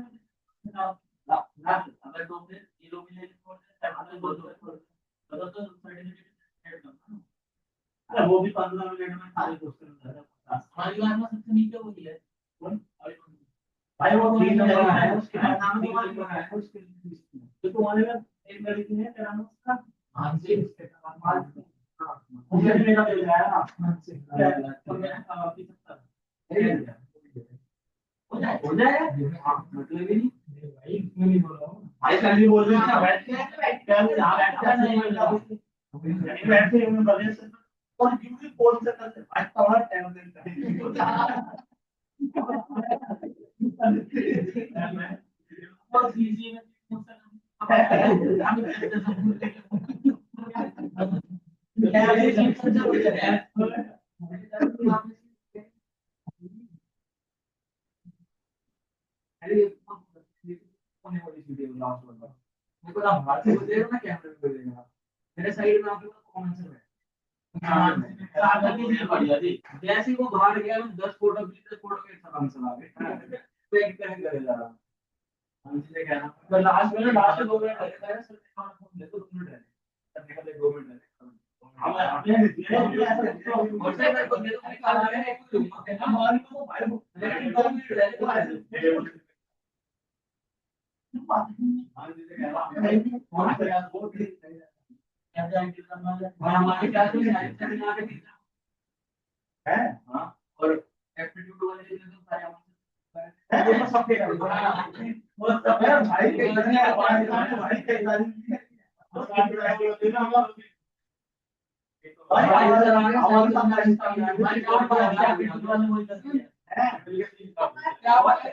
ना ना अगर तो फिर 0 मिले तो तो सर्टिफिकेट अरे वो भी 15 मिनट में सारे क्वेश्चन हमारी बात में सबसे नीचे वो ही है कौन भाई वो 3 नंबर है उसके बाद नाम नंबर है उसके तो तुम्हारे में एक लड़की है तेरा नाम उसका मानसी उसके बाद मुझे मेरा मिल गया ना मानसी तो मैं आपकी सकता हो जाए मतलब भी नहीं भाई इसमें नहीं बोल रहा हूँ भाई कल भी बोल रहे हैं बैठ के बैठ के नहीं बोल रहा हूँ बैठ के मैं बने से और ड्यूटी कौन से करते भाई थोड़ा टाइम देता है बस इजी में मेरे साइड में आप लोग कौन सा जैसे ही वो बाहर गया 10 फोटो खींचे 10 फोटो के सब आंसर आ गए तो एक तरह करे जा रहा हमसे क्या कहना तो लास्ट 2 मिनट लगता है सर फोन ले तो 2 मिनट रहे तब निकल 2 मिनट रहे हम आपने और से मेरे को दे दो निकाल रहे हैं एक हमारे को भाई लेकिन 2 मिनट रहे मान लीजिए क्या वो हमारे क्लास में है हाँ और एप्टीट्यूड वाले तो सारे वो तो सबके वो सब है भाई के भाई के हमारे क्या बात है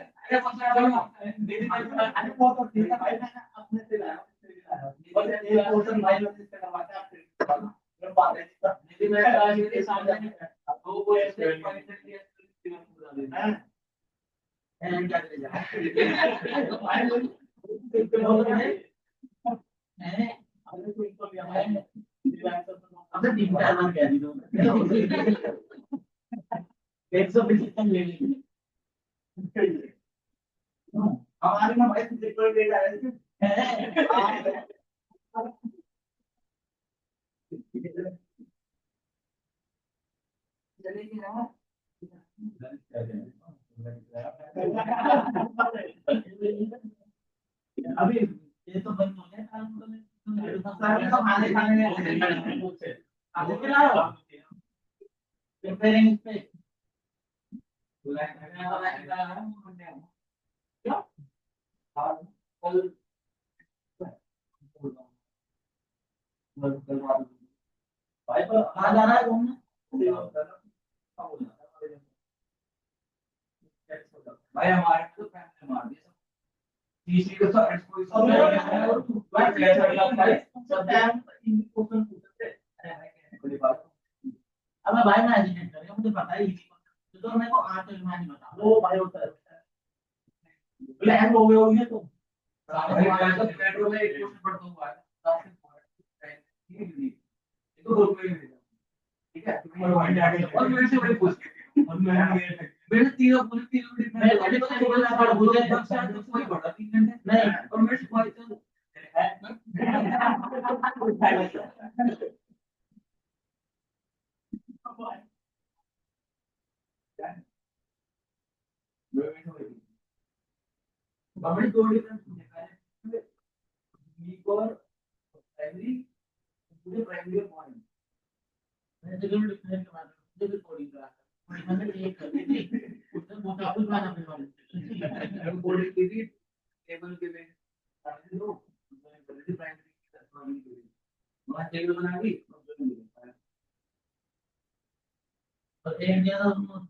अरे वो तो ठीक है भाई अपने से लाया बस ये पोर्शन भाई लोग इससे करवाते हैं फिर बात है यदि मैं आज के सामने तो कोई ऐसे पॉइंट है एंड क्या करेगा भाई लोग है अरे कोई तो लिया है अब टीम का नाम कह दी दो 150 ले ली हमारे में भाई सिक्योर डेट आ रहा है चलेगी ना अभी ये तो बंद हो गया सारे तो खाने खाने आगे चला प्रिपेयरिंग पे कल भाई पर कहाँ जा रहा है घूमने? भाई हमारे तो फैमिली मार दिया तीसरी को सब कोई सब भाई कैसा लगा भाई सब टाइम इन क्वेश्चन पूछते अरे भाई कैसे कोई बात अब भाई मैं एजुकेट करेगा मुझे पता ही नहीं तो मेरे को आठ तो मैं नहीं बता वो भाई होता है प्लान हो गया होगी तो भाई तो मेट्रो में एक क्वेश्चन पढ़ता हूँ भाई तो ग्रुप में ठीक है और मेरे से बड़ी पूछ और मेरे तीनों पूरी तीनों मिनट मैं अभी तो बोल रहा था मुझे 10 साल तो कोई बड़ा 3 घंटे नहीं और मेरे से कोई तो बड़ी दो डिफरेंस है वीक और प्राइमरी मुझे प्राइमरी पॉइंट मैं तो जरूर डिफरेंस के बारे में मुझे भी कोडिंग करा मैंने एक कर दी उसने मोटा कुछ बना अपने वाले कोडिंग की थी टेबल के में सारे लोग मैंने प्राइमरी की वहाँ टेबल बना दी और एक जगह उसमें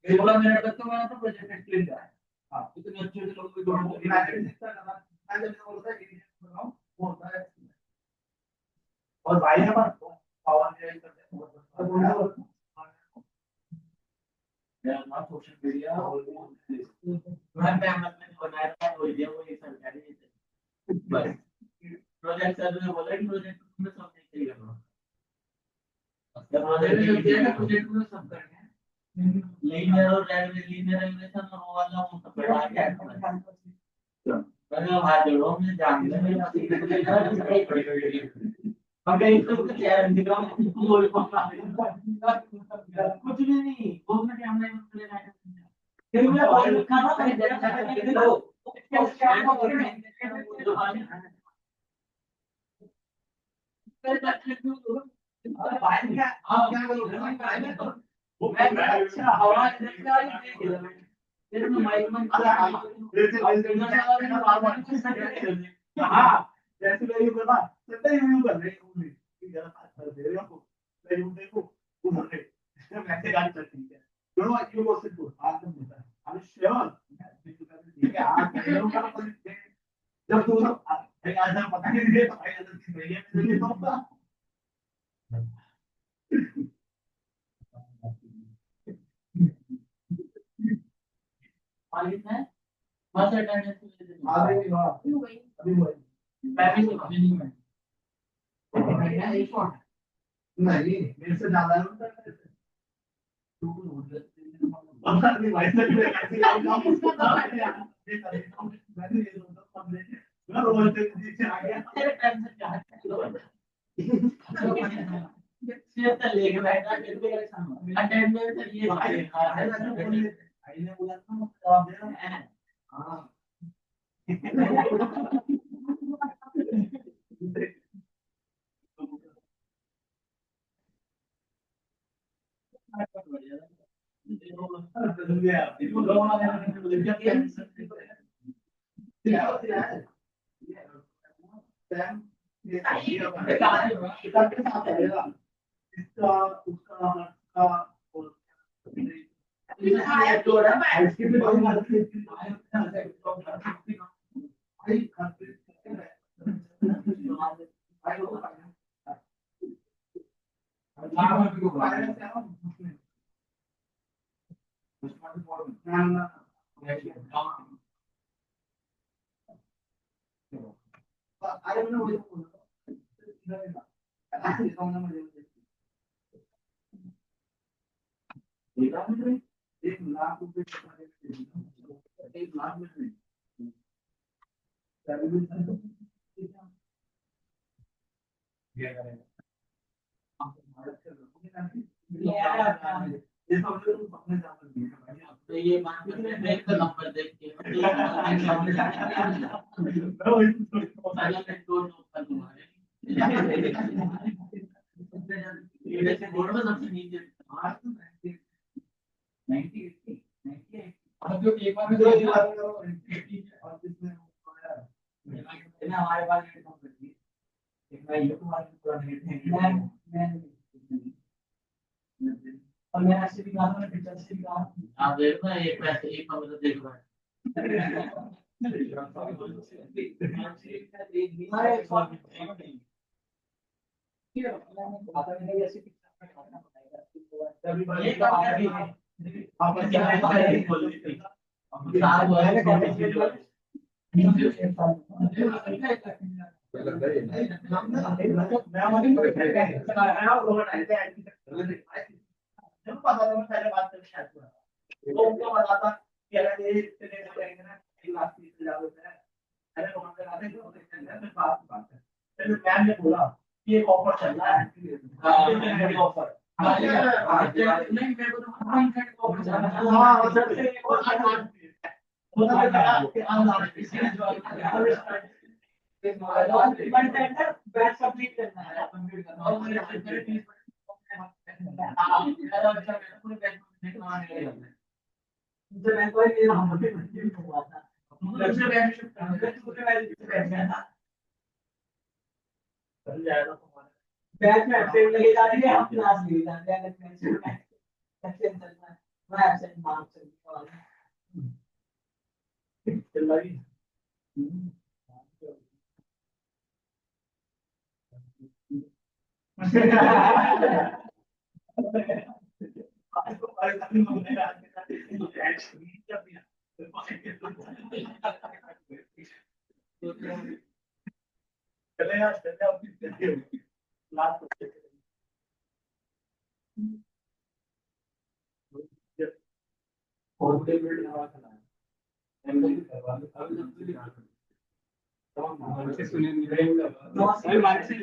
16 मिनट तक तो मैं तो प्रोजेक्ट एक्सप्लेन करा हाँ इतने अच्छे से लोग भी जोड़ दो मैं जब बोलता है कि बनाओ वो होता है और भाई है पर पावर शेयरिंग करते हैं यार ना सोशल मीडिया और मैं मतलब बनाया था वो ये सरकारी बस प्रोजेक्ट सर ने बोला कि प्रोजेक्ट में सब नहीं करना प्रोजेक्ट में जब दिया ना प्रोजेक्ट में सब करना है लीनियर और लीनियर रिलेशन और वो वाला वो सब बढ़ा के मैंने हाथ जोड़ो मुझे जान दे हम कहीं तो कुछ यार इंस्टाग्राम बोल कुछ भी नहीं बोलना कि हमने चलेगा फिर मैं बोल खाना कहीं देखा लो आप क्या करोगे मैं अच्छा आवाज फिर मैं माइक में हाँ जैसे मैं यूं करना सत्ता यूं कर रही हूँ मैं जरा बात कर दे रहे हो मैं यूं देखो उधर से वैसे गाड़ी चलती है दोनों क्यों को सिर्फ हाथ में होता है अब श्योर ठीक है आप कह लो जब तू सब भाई आज हम पता नहीं दे भाई आज की मेरी में तो मालिक है मास्टर अटेंडेंस आगे भी हां अभी वही पैसे से नहीं मैं एक और नहीं मेरे से ज्यादा है पता नहीं भाई से कैसे काम उसका काम है यार ये कर देता हूं मैंने ये सोचा समझे मैं रोज से नीचे आ गया तेरे टेंशन क्या है सिर्फ तो लेके बैठा अटेंडेंस ये आईने बोला था जवाब दे रहा है हां एक लाख रुपए एक लाख में ये सब लोग अपने जाते हैं तो ये मान के देख कर नंबर देख के बोर्ड में सबसे नीचे 90 80 98 अब जो एक बार में दो बार करो और इसमें ना हमारे पास नेट कम करती है। एक बार ये तुम्हारे पूरा नेट है और मैं ऐसे भी कहा मैंने पिक्चर से भी कहा आप देखो ना एक पैसे एक कम तो देख रहा है जब पता लगा पहले बात करके शायद वो उनको बताता कि अगर ये इतने करेंगे ना 1,30,000 रुपए है अरे वहां पे आते हैं तो फिर बात है फिर मैम ने बोला कि एक ऑफर चल रहा है हां ऑफर नहीं मेरे को तो ऑफर चल रहा है हां सर से वो तो कि हम बैच कंप्लीट करना है कंप्लीट करना और मेरे जब मैं कोई मेरा हम लोग हुआ था दूसरे बैंक शिफ्ट करना है दूसरे बैंक शिफ्ट करना है चल जाएगा तुम्हारा बैच में एब्सेंट लगे जा रही है हम क्लास ले जा रहे हैं अगर एब्सेंट चलना है मैं एब्सेंट मार्क चल रही चले यार चले अपनी लास्ट और के बिल्ड हवा चला है एमडी करवा लो अभी तक सुनिए नहीं मानसी मानसी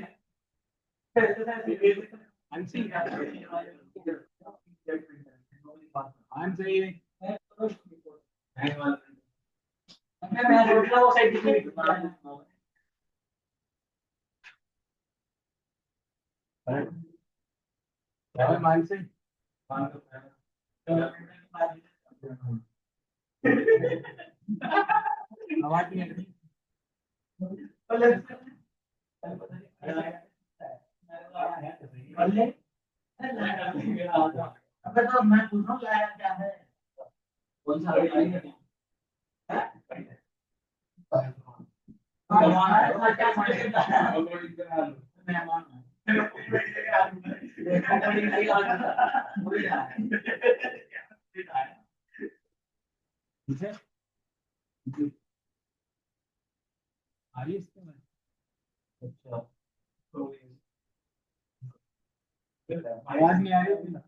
हाँ सही है मैं रोड का वो साइड मानसी आवाज नहीं आ रही अबे तो मैं पूछ रहा हूँ लाया क्या है कौन सा अच्छा आवाज नहीं आ रही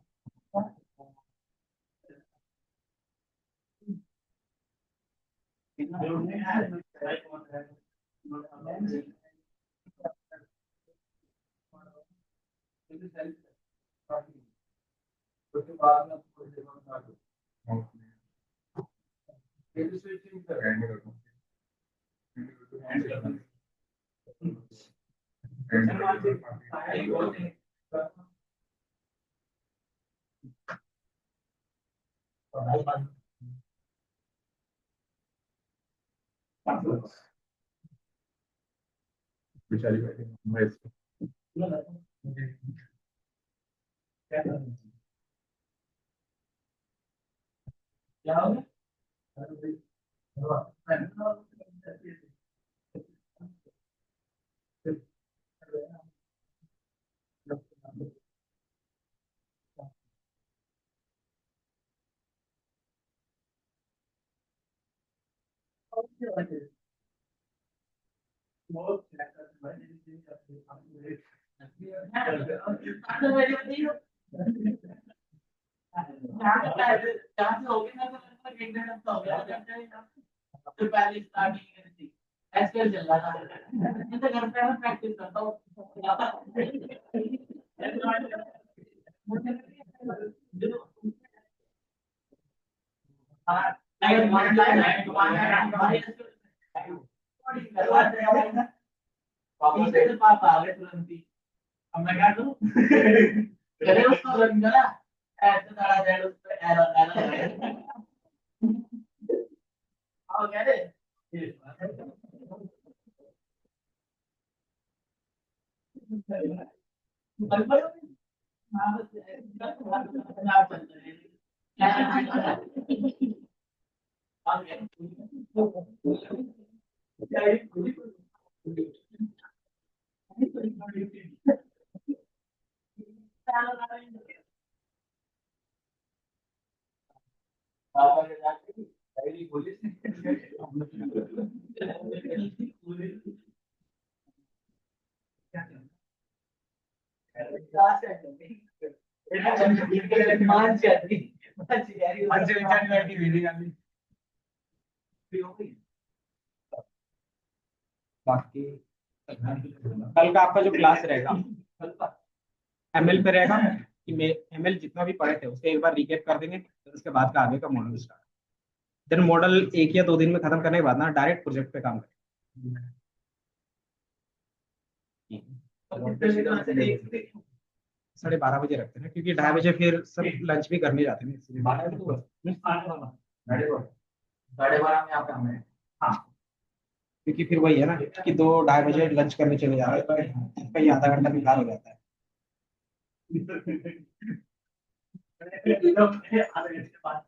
बेचारी क्या पहले स्टार्टिंग थी ऐसे चल रहा था मैं तो घर पे प्रैक्टिस करता हूँ पापा आ गए तुरंत ही अब मैं क्या करूँ चले उसको रंग ऐसे सारा उस पे एरर एरर बाकी कल का आपका जो क्लास रहेगा एमएल पे रहेगा कि मैं एमएल जितना भी पढ़े थे उसके एक बार रिकेप कर देंगे, फिर उसके बाद का आगे का मॉडल स्टार्ट। देन मॉडल 1 या 2 दिन में खत्म करने के बाद ना डायरेक्ट प्रोजेक्ट पे काम करेंगे। 12:30 बजे रखते हैं ना, क्योंकि 2:30 बजे फिर सब लंच भी करने जाते हैं ना, इसलिए 12:30 में आप काम है। हाँ, क्योंकि फिर वही है ना कि 2-2:30 बजे लंच करने चले जा रहे हैं, तो कहीं आधा घंटा बेकार हो जाता है। आधे घंटे बाद